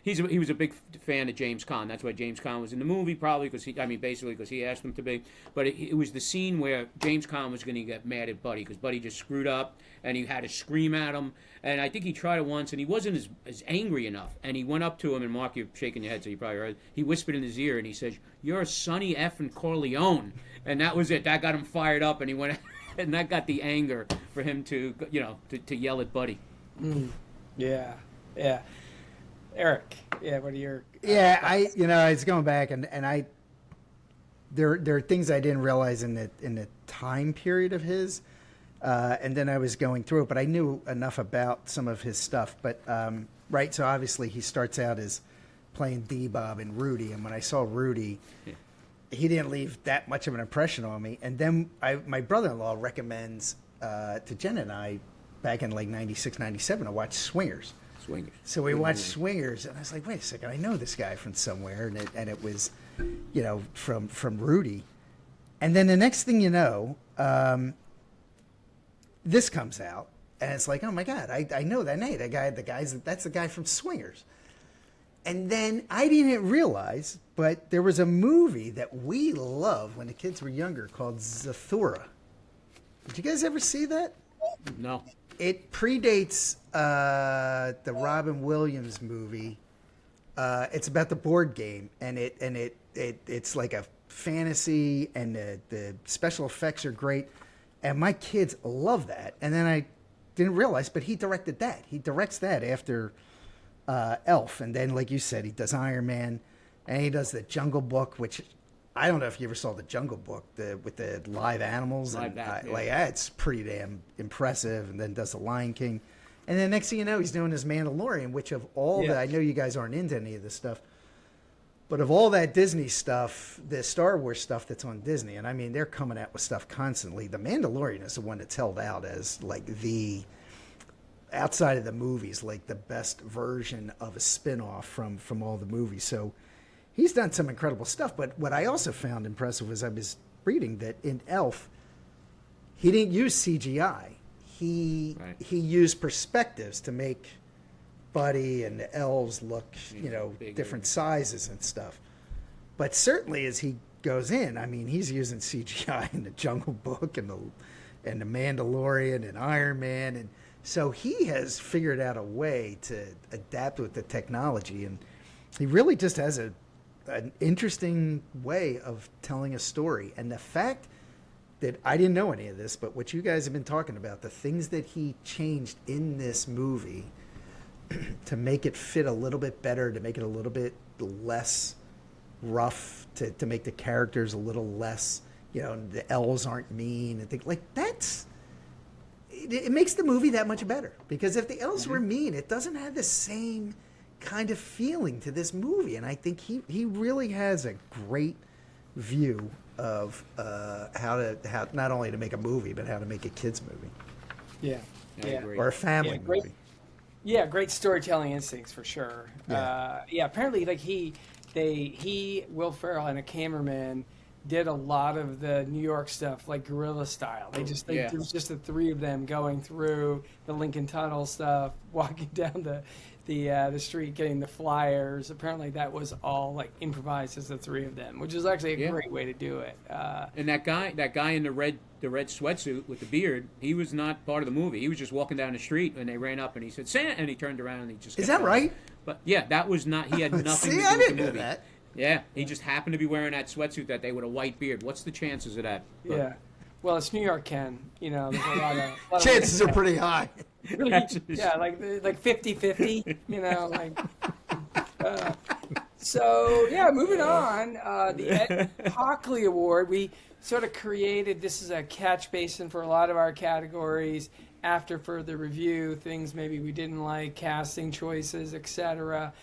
he was a big fan of James Caan. That's why James Caan was in the movie, probably because he asked him to be. But it was the scene where James Caan was going to get mad at Buddy because Buddy just screwed up, and he had to scream at him. And I think he tried it once, and he wasn't as angry enough. And he went up to him, and Mark, you're shaking your head, so you probably heard. He whispered in his ear, and he says, "You're a Sonny effing Corleone," and that was it. That got him fired up, and he went, and that got the anger for him to yell at Buddy. Yeah. Eric, what are your... I was going back, and I there are things I didn't realize in the time period of his, and then I was going through it, but I knew enough about some of his stuff. But so obviously he starts out as playing D-Bob and Rudy, and when I saw Rudy, he didn't leave that much of an impression on me. And then my brother-in-law recommends to Jen and I, back in like 96, 97, to watch Swingers. So we watched Swingers, and I was like, wait a second, I know this guy from somewhere, and it was, from Rudy. And then the next thing you know, this comes out, And it's like, oh my God, I know that name. That's the guy from Swingers. And then I didn't realize, but there was a movie that we loved when the kids were younger called Zathura. Did you guys ever see that? No. It predates the Robin Williams movie. It's about the board game, and it's like a fantasy, and the special effects are great, and my kids love that. And then I didn't realize, but he directed that. He directs that after Elf, and then, like you said, he does Iron Man, and he does the Jungle Book, which I don't know if you ever saw the Jungle Book with the live animals. It's pretty damn impressive. And then does the Lion King, and then next thing you know, he's doing this Mandalorian, which of all the, I know you guys aren't into any of this stuff, but of all that Disney stuff, the Star Wars stuff that's on Disney, and I mean, they're coming out with stuff constantly. The Mandalorian is the one that's held out as like outside of the movies, like the best version of a spin-off from all the movies. So he's done some incredible stuff. But what I also found impressive was I was reading that in Elf, he didn't use CGI. He used perspectives to make Buddy and the elves look, bigger, different sizes and stuff. But certainly as he goes in, I mean, he's using CGI in the Jungle Book and the Mandalorian and Iron Man, and so he has figured out a way to adapt with the technology, and he really just has an interesting way of telling a story. And the fact that I didn't know any of this, but what you guys have been talking about, the things that he changed in this movie to make it fit a little bit better, to make it a little bit less rough, to make the characters a little less, the elves aren't mean and things like that's. It makes the movie that much better, because if the elves were mean, it doesn't have the same kind of feeling to this movie. And I think he really has a great view of how not only to make a movie, but how to make a kids movie. Yeah, or a family movie. Yeah, great storytelling instincts for sure. Yeah. Apparently, like Will Ferrell, and a cameraman did a lot of the New York stuff, like guerrilla style. There was just the three of them going through the Lincoln Tunnel stuff, walking down the street, getting the flyers. Apparently, that was all like improvised as the three of them, which is actually a great way to do it. And that guy in the red sweatsuit with the beard, he was not part of the movie. He was just walking down the street, and they ran up, and he said "Santa," and he turned around and he just. Is that right? But yeah, that was not. He had nothing to do I with didn't the movie. know that. Yeah, he just happened to be wearing that sweatsuit that day with a white beard. What's the chances of that? But, yeah. Well, it's New York, Ken. There's a lot of chances are pretty high. Yeah, like 50-50, So, moving on. The Ed Hockley Award, we sort of created, this is a catch basin for a lot of our categories after further review, things maybe we didn't like, casting choices, etc.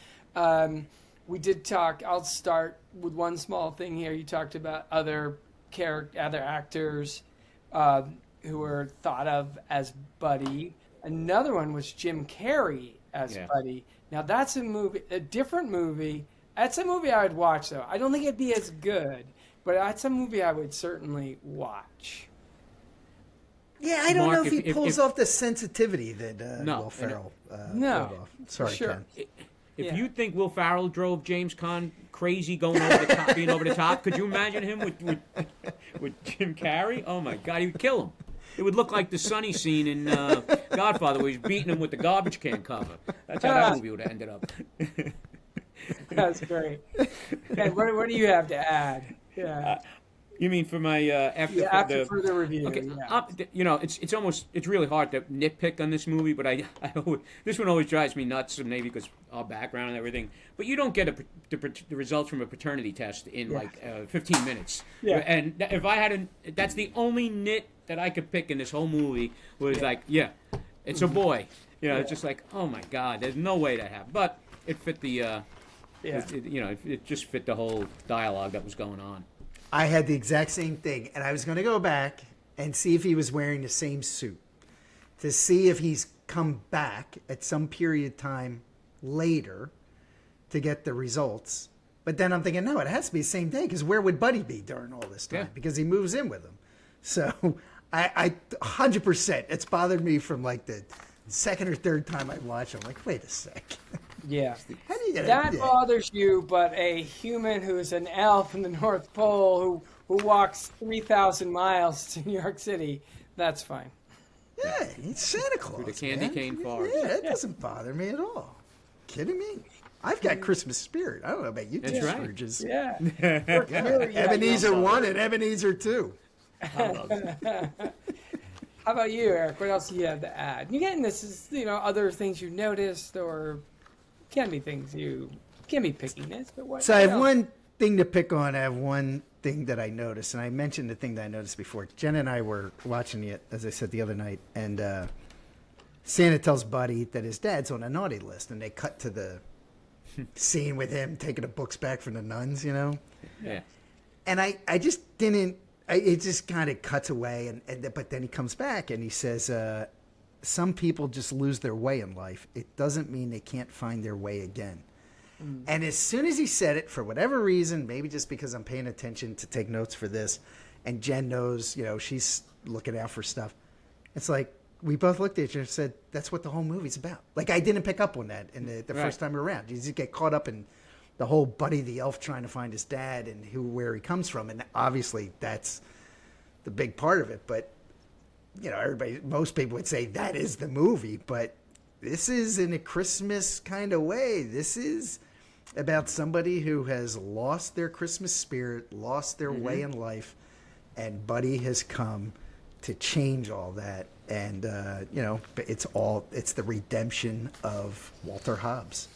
We did talk, I'll start with one small thing here. You talked about other actors who were thought of as Buddy. Another one was Jim Carrey as Buddy. Now that's a different movie. That's a movie I would watch, though. I don't think it'd be as good, but that's a movie I would certainly watch. Yeah, I don't know if he pulls off the sensitivity that Will Ferrell pulled off. Sorry, sure. Ken. If you think Will Ferrell drove James Caan crazy going over the top, being over the top, could you imagine him with Jim Carrey? Oh my God, he would kill him. It would look like the Sonny scene in Godfather, where he's beating him with the garbage can cover. That's how that movie would have ended up. That's great. And what do you have to add? Yeah. You mean for my after further review? Okay, yeah. it's really hard to nitpick on this movie, but this one always drives me nuts, maybe because our background and everything. But you don't get the results from a paternity test in 15 minutes. Yeah. And if I had that's the only nit that I could pick in this whole movie was it's a boy. It's just like, oh my God, there's no way that happened. But it fit the, it just fit the whole dialogue that was going on. I had the exact same thing, and I was going to go back and see if he was wearing the same suit to see if he's come back at some period of time later to get the results. But then I'm thinking, no, it has to be the same day, because where would Buddy be during all this time? Yeah. Because he moves in with him. So I 100%. It's bothered me from like the second or third time I watch. I'm like, wait a sec. Yeah. How do you get That bothers you, but a human who's an elf in the North Pole who walks 3,000 miles to New York City, that's fine. Yeah, he's Santa Claus. Through the candy cane forest. Yeah, that doesn't bother me at all. Kidding me? I've got Christmas spirit. I don't know about you two That's right. Scrooges. Yeah. Ebenezer 1 and Ebenezer 2. How about you, Eric? What else do you have to add? You getting this is other things you noticed, or can be things you can be pickiness, but what? So I have one thing to pick on. I have one thing that I noticed, and I mentioned the thing that I noticed before. Jen and I were watching it, as I said the other night, and Santa tells Buddy that his dad's on a naughty list, and they cut to the scene with him taking the books back from the nuns, Yeah. And I just didn't. It just kind of cuts away, but then he comes back and he says, "Some people just lose their way in life. It doesn't mean they can't find their way again." And as soon as he said it, for whatever reason, maybe just because I'm paying attention to take notes for this, and Jen knows, she's looking out for stuff. It's like we both looked at each other and said, "That's what the whole movie's about." Like I didn't pick up on that in the first time around. You just get caught up in the whole Buddy the Elf trying to find his dad and where he comes from, and obviously that's the big part of it. But most people would say that is the movie, but this is in a Christmas kind of way. This is about somebody who has lost their Christmas spirit, lost their way in life, and Buddy has come to change all that. And it's the redemption of Walter Hobbs.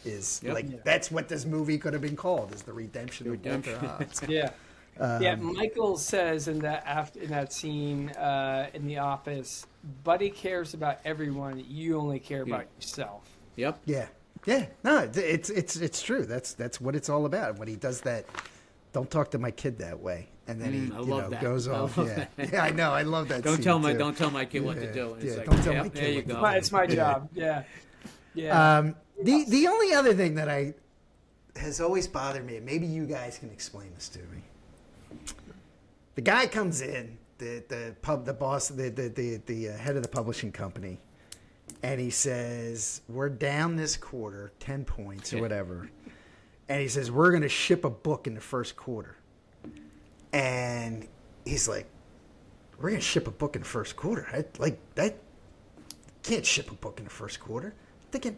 That's what this movie could have been called, is the redemption of Walter Hobbs. Yeah. Michael says in that scene in the office, Buddy cares about everyone. You only care about yourself. Yep. Yeah. No, it's true. That's what it's all about. When he does that, don't talk to my kid that way, and then he goes off. Yeah, I know. I love that. Don't scene tell my kid what to do. And it's like, don't tell my kid. There you go. It's my job. Yeah. The only other thing that has always bothered me, and maybe you guys can explain this to me. The guy comes in, the boss, the head of the publishing company, and he says, "We're down this quarter, 10 points or whatever," and he says, "We're going to ship a book in the first quarter," and he's like, "We're going to ship a book in the first quarter? I can't ship a book in the first quarter." I'm thinking,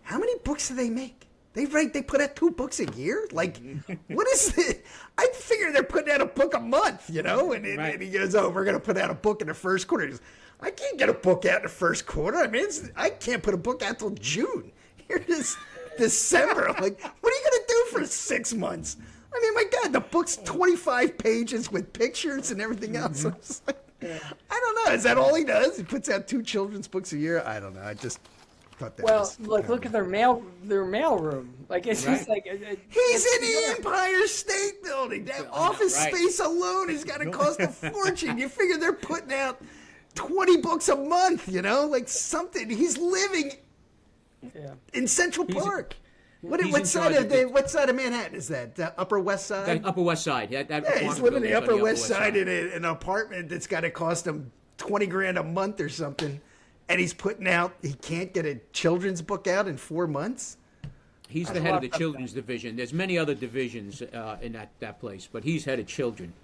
how many books do they make? They put out 2 books a year? Like, what is it? I figure they're putting out a book a month, And he goes, "Oh, we're going to put out a book in the first quarter." He goes, "I can't get a book out in the first quarter. I mean, I can't put a book out till June. Here it is, December." I'm like, what are you going to do for 6 months? I mean, my God, the book's 25 pages with pictures and everything else. I'm just like, I don't know. Is that all he does? He puts out 2 children's books a year? I don't know. I just... look at their mail room. Like it's just like he's in the Empire State Building. That office space alone is going to cost a fortune. You figure they're putting out 20 books a month, like something. He's living in Central Park. What side of Manhattan is that? The Upper West Side? The Upper West Side. He's living in the Upper West Side in an apartment that's got to cost him $20,000 a month or something. And he's putting out, he can't get a children's book out in 4 months? He's the head of the children's division. There's many other divisions in that place, but he's head of children.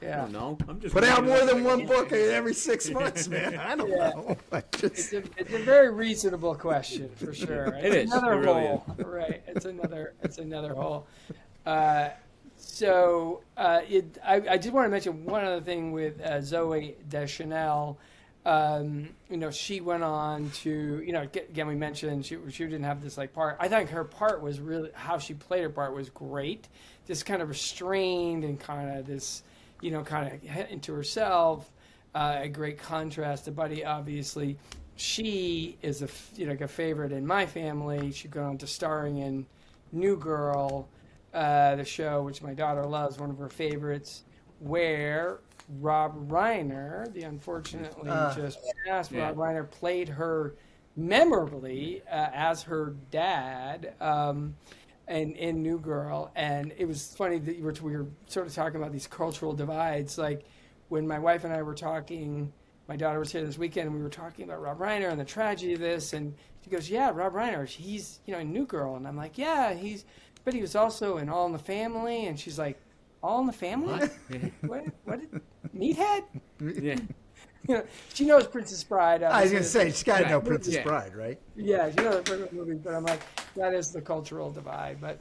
Yeah. I don't know. I'm just put out more than 1 book every 6 months, man. I don't know. It's a very reasonable question for sure. It is. Another It really hole, right? It's another hole. So I did want to mention one other thing with Zoe Deschanel. She went on to, again, we mentioned she didn't have this part. I think her part was really, how she played her part was great. Just kind of restrained and kind of this, kind of into herself. A great contrast to Buddy, obviously. She is a favorite in my family. She got on to starring in New Girl, the show, which my daughter loves, one of her favorites, where Rob Reiner, the unfortunately just passed, Rob Reiner played her memorably as her dad in New Girl. And it was funny that we were sort of talking about these cultural divides. Like, when my wife and I were talking, my daughter was here this weekend, and we were talking about Rob Reiner and the tragedy of this, and she goes, "Yeah, Rob Reiner, he's in New Girl," and I'm like, "Yeah, but he was also in All in the Family," and she's like, "All in the Family? What? Meathead?" Yeah. She knows Princess Bride. I was going to say, she's got to know Right. Princess Yeah. Bride, right? Yeah, she knows the movie, but I'm like, that is the cultural divide. But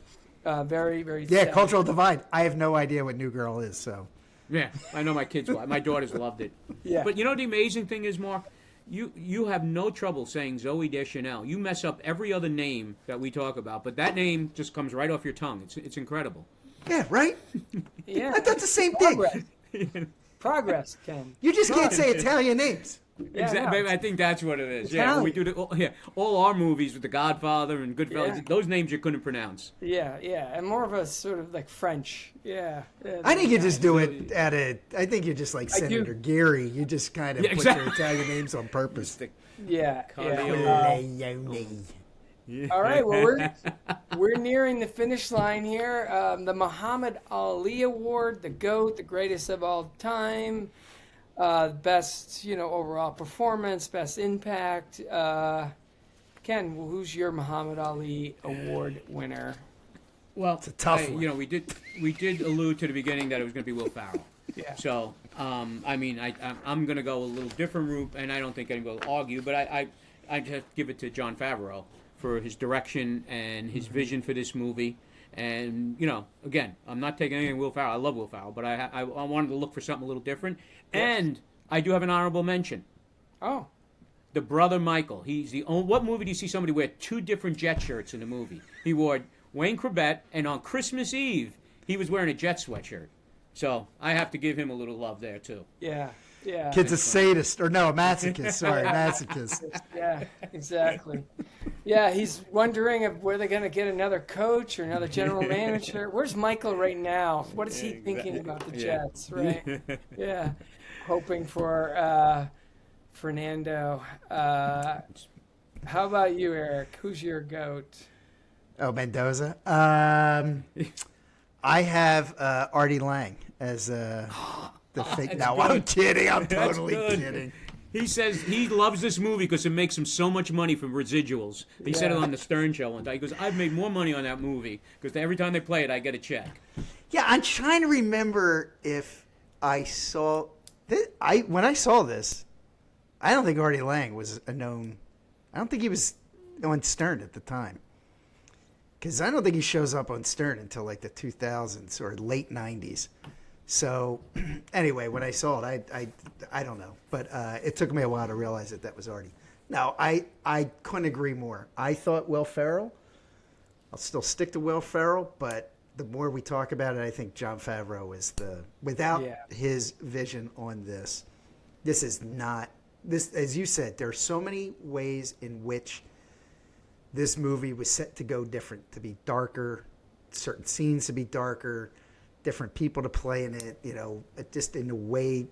very, very Yeah, sad. cultural divide. I have no idea what New Girl is, so. Yeah, I know my kids. My daughters loved it. Yeah. But you know the amazing thing is, Mark, you have no trouble saying Zoe Deschanel. You mess up every other name that we talk about, but that name just comes right off your tongue. It's incredible. Yeah, right? Yeah, I thought the same thing. Progress, Ken. You just can't say Italian names. Yeah, Exactly. no. I think that's what it is. Italian. Yeah, we do all our movies with The Godfather and Goodfellas. Yeah. Those names you couldn't pronounce. Yeah, and more of a sort of like French. Yeah. I think you just do it I think you're just like I do. Senator Geary. You just kind of Yeah, put exactly. your Italian names on purpose. Yeah. Corleone. All right, well, we're nearing the finish line here. The Muhammad Ali Award, the GOAT, the greatest of all time, best, overall performance, best impact. Ken, who's your Muhammad Ali Award winner? Well, it's a tough one. we did allude to the beginning that it was going to be Will Ferrell. Yeah. So, I'm going to go a little different route, and I don't think anybody will argue, but I have to give it to Jon Favreau for his direction and his vision for this movie. And, again, I'm not taking anything Will Ferrell. I love Will Ferrell, but I wanted to look for something a little different. Yes. And I do have an honorable mention. Oh. The brother Michael. He's the only. What movie do you see somebody wear two different Jet shirts in the movie? He wore Wayne Corbett, and on Christmas Eve, he was wearing a Jet sweatshirt. So I have to give him a little love there, too. Yeah. Kid's a sadist, or no, a masochist. Sorry, masochist. Yeah, exactly. Yeah, he's wondering if where they're going to get another coach or another general manager. Where's Michael right now? What is he thinking about the Jets, right? Yeah. Hoping for Fernando. How about you, Eric? Who's your GOAT? Oh, Mendoza. I have Artie Lang as the fake. No, I'm kidding. I'm totally kidding. He says he loves this movie because it makes him so much money from residuals. He said it on the Stern Show one time. He goes, "I've made more money on that movie because every time they play it, I get a check." Yeah, I'm trying to remember if I saw this. When I saw this, I don't think Artie Lang was a known. I don't think he was on Stern at the time. Because I don't think he shows up on Stern until like the 2000s or late 90s. So anyway, when I saw it, I don't know. But it took me a while to realize that was Artie. No, I couldn't agree more. I thought Will Ferrell. I'll still stick to Will Ferrell, but the more we talk about it, I think Jon Favreau is without his vision on this. This is not, as you said, there are so many ways in which this movie was set to go different, to be darker, certain scenes to be darker, different people to play in it, just in the way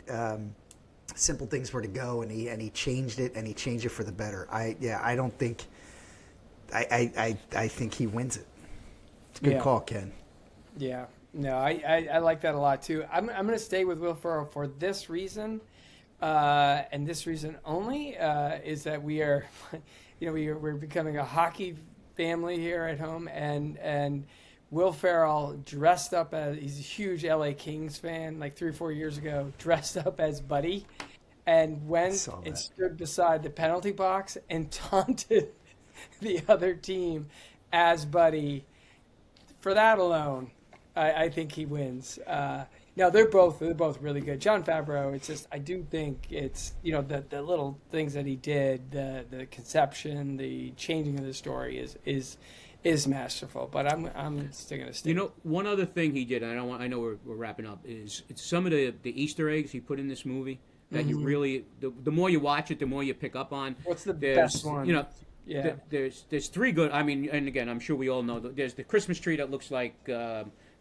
simple things were to go, and he changed it, and he changed it for the better. I think he wins it. It's a good call, Ken. Yeah, no, I like that a lot too. I'm going to stay with Will Ferrell for this reason, and this reason only is that we are, we're becoming a hockey family here at home, and Will Ferrell dressed up as, he's a huge LA Kings fan, like 3 or 4 years ago, dressed up as Buddy, and went and stood beside the penalty box and taunted the other team as Buddy. For that alone, I think he wins. No, they're both really good. Jon Favreau, it's just, I do think it's, the little things that he did, the conception, the changing of the story is masterful. But I'm still gonna stick. One other thing he did, and I know we're wrapping up, is it's some of the Easter eggs he put in this movie that you really, the more you watch it, the more you pick up on. What's the best one? Yeah. There's 3 good. I mean, and again, I'm sure we all know there's the Christmas tree that looks like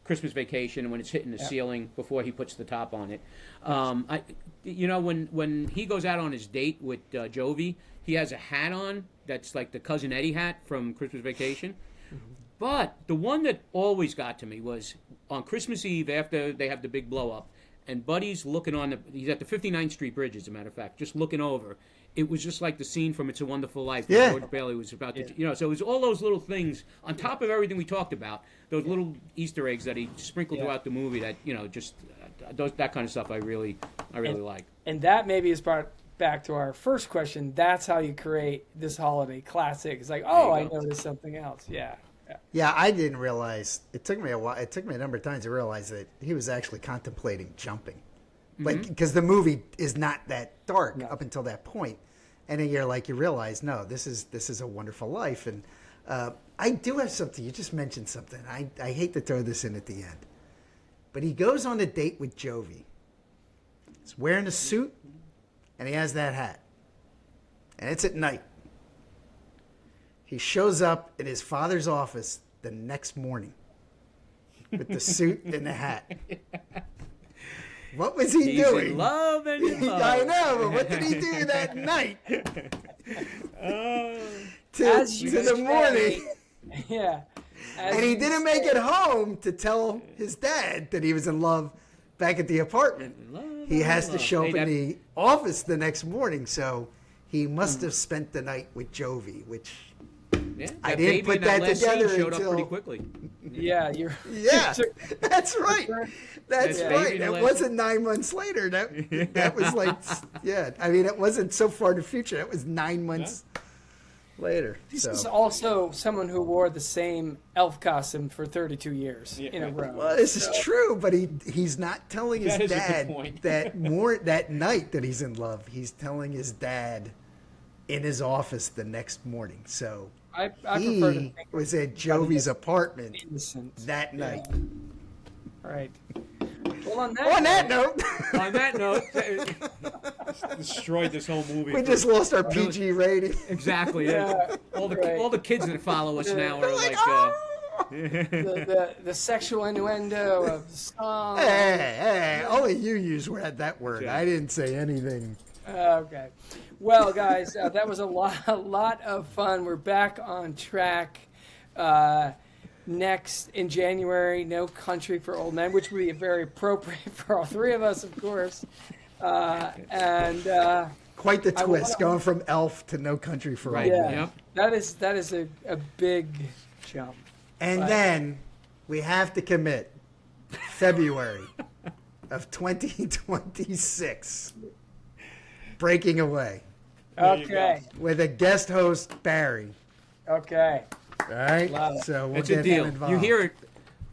Christmas Vacation when it's hitting the ceiling before he puts the top on it. When he goes out on his date with Jovi, he has a hat on that's like the Cousin Eddie hat from Christmas Vacation. But the one that always got to me was on Christmas Eve after they have the big blow up. and Buddy's looking he's at the 59th Street Bridge, as a matter of fact, just looking over. It was just like the scene from It's a Wonderful Life where George Bailey was about to, so it was all those little things on top of everything we talked about, those little Easter eggs that he sprinkled throughout the movie that, just that kind of stuff I really like. And that maybe is brought back to our first question. That's how you create this holiday classic. It's like, I noticed something else. Yeah. Yeah, I didn't realize. It took me a while. It took me a number of times to realize that he was actually contemplating jumping. Like, because the movie is not that dark up until that point. And then you realize, no, this is a wonderful life. And I do have something. You just mentioned something. I hate to throw this in at the end. But he goes on a date with Jovi. He's wearing a suit, and he has that hat. And it's at night. He shows up in his father's office the next morning with the suit and the hat. What was he doing? In love and in love. I know, but what did he do that night? To the morning. Yeah. And he didn't make it home to tell his dad that he was in love back at the apartment. He has to show up in the office the next morning, so he must have spent the night with Jovi, which I didn't put that together showed until up pretty quickly. Yeah, that's right. That's right. It wasn't 9 months later. That was I mean, it wasn't so far in the future. It was 9 months later. This is also someone who wore the same elf costume for 32 years in a row. Well, this is true, but he's not telling his dad that night that he's in love. He's telling his dad in his office the next morning. So I prefer to think was at Jovi's apartment that night. Right. Well, on that note, destroyed this whole movie. We just lost our PG rating. Exactly. Yeah. All the kids that follow us now are like. The sexual innuendo of the song. Hey, only you used that word. I didn't say anything. Okay. Well, guys, that was a lot of fun. We're back on track. Next in January, No Country for Old Men, which would be very appropriate for all three of us, of course. And quite the twist, going from Elf to No Country for Old Men. Yep. That is a big jump. And then we have to commit February of 2026. Breaking Away. Okay. With a guest host, Barry. Okay. All right? So we'll it's get a deal. him involved. You hear it.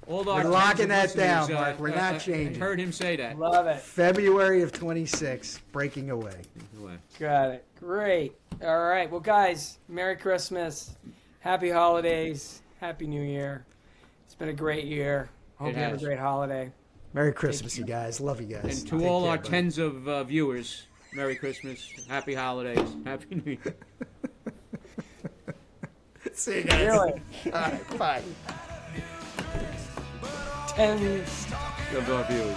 We're locking that down, Mark. We're not changing. Heard him say that. Love it. February of 26, Breaking Away. Got it. Great. All right. Well, guys, Merry Christmas. Happy holidays. Happy New Year. It's been a great year. Hope you have a great holiday. Merry Christmas, you guys. Love you guys. And to all our tens of viewers, Merry Christmas. Happy holidays. Happy New Year. See you guys. Really? All right, bye. Tens of our viewers.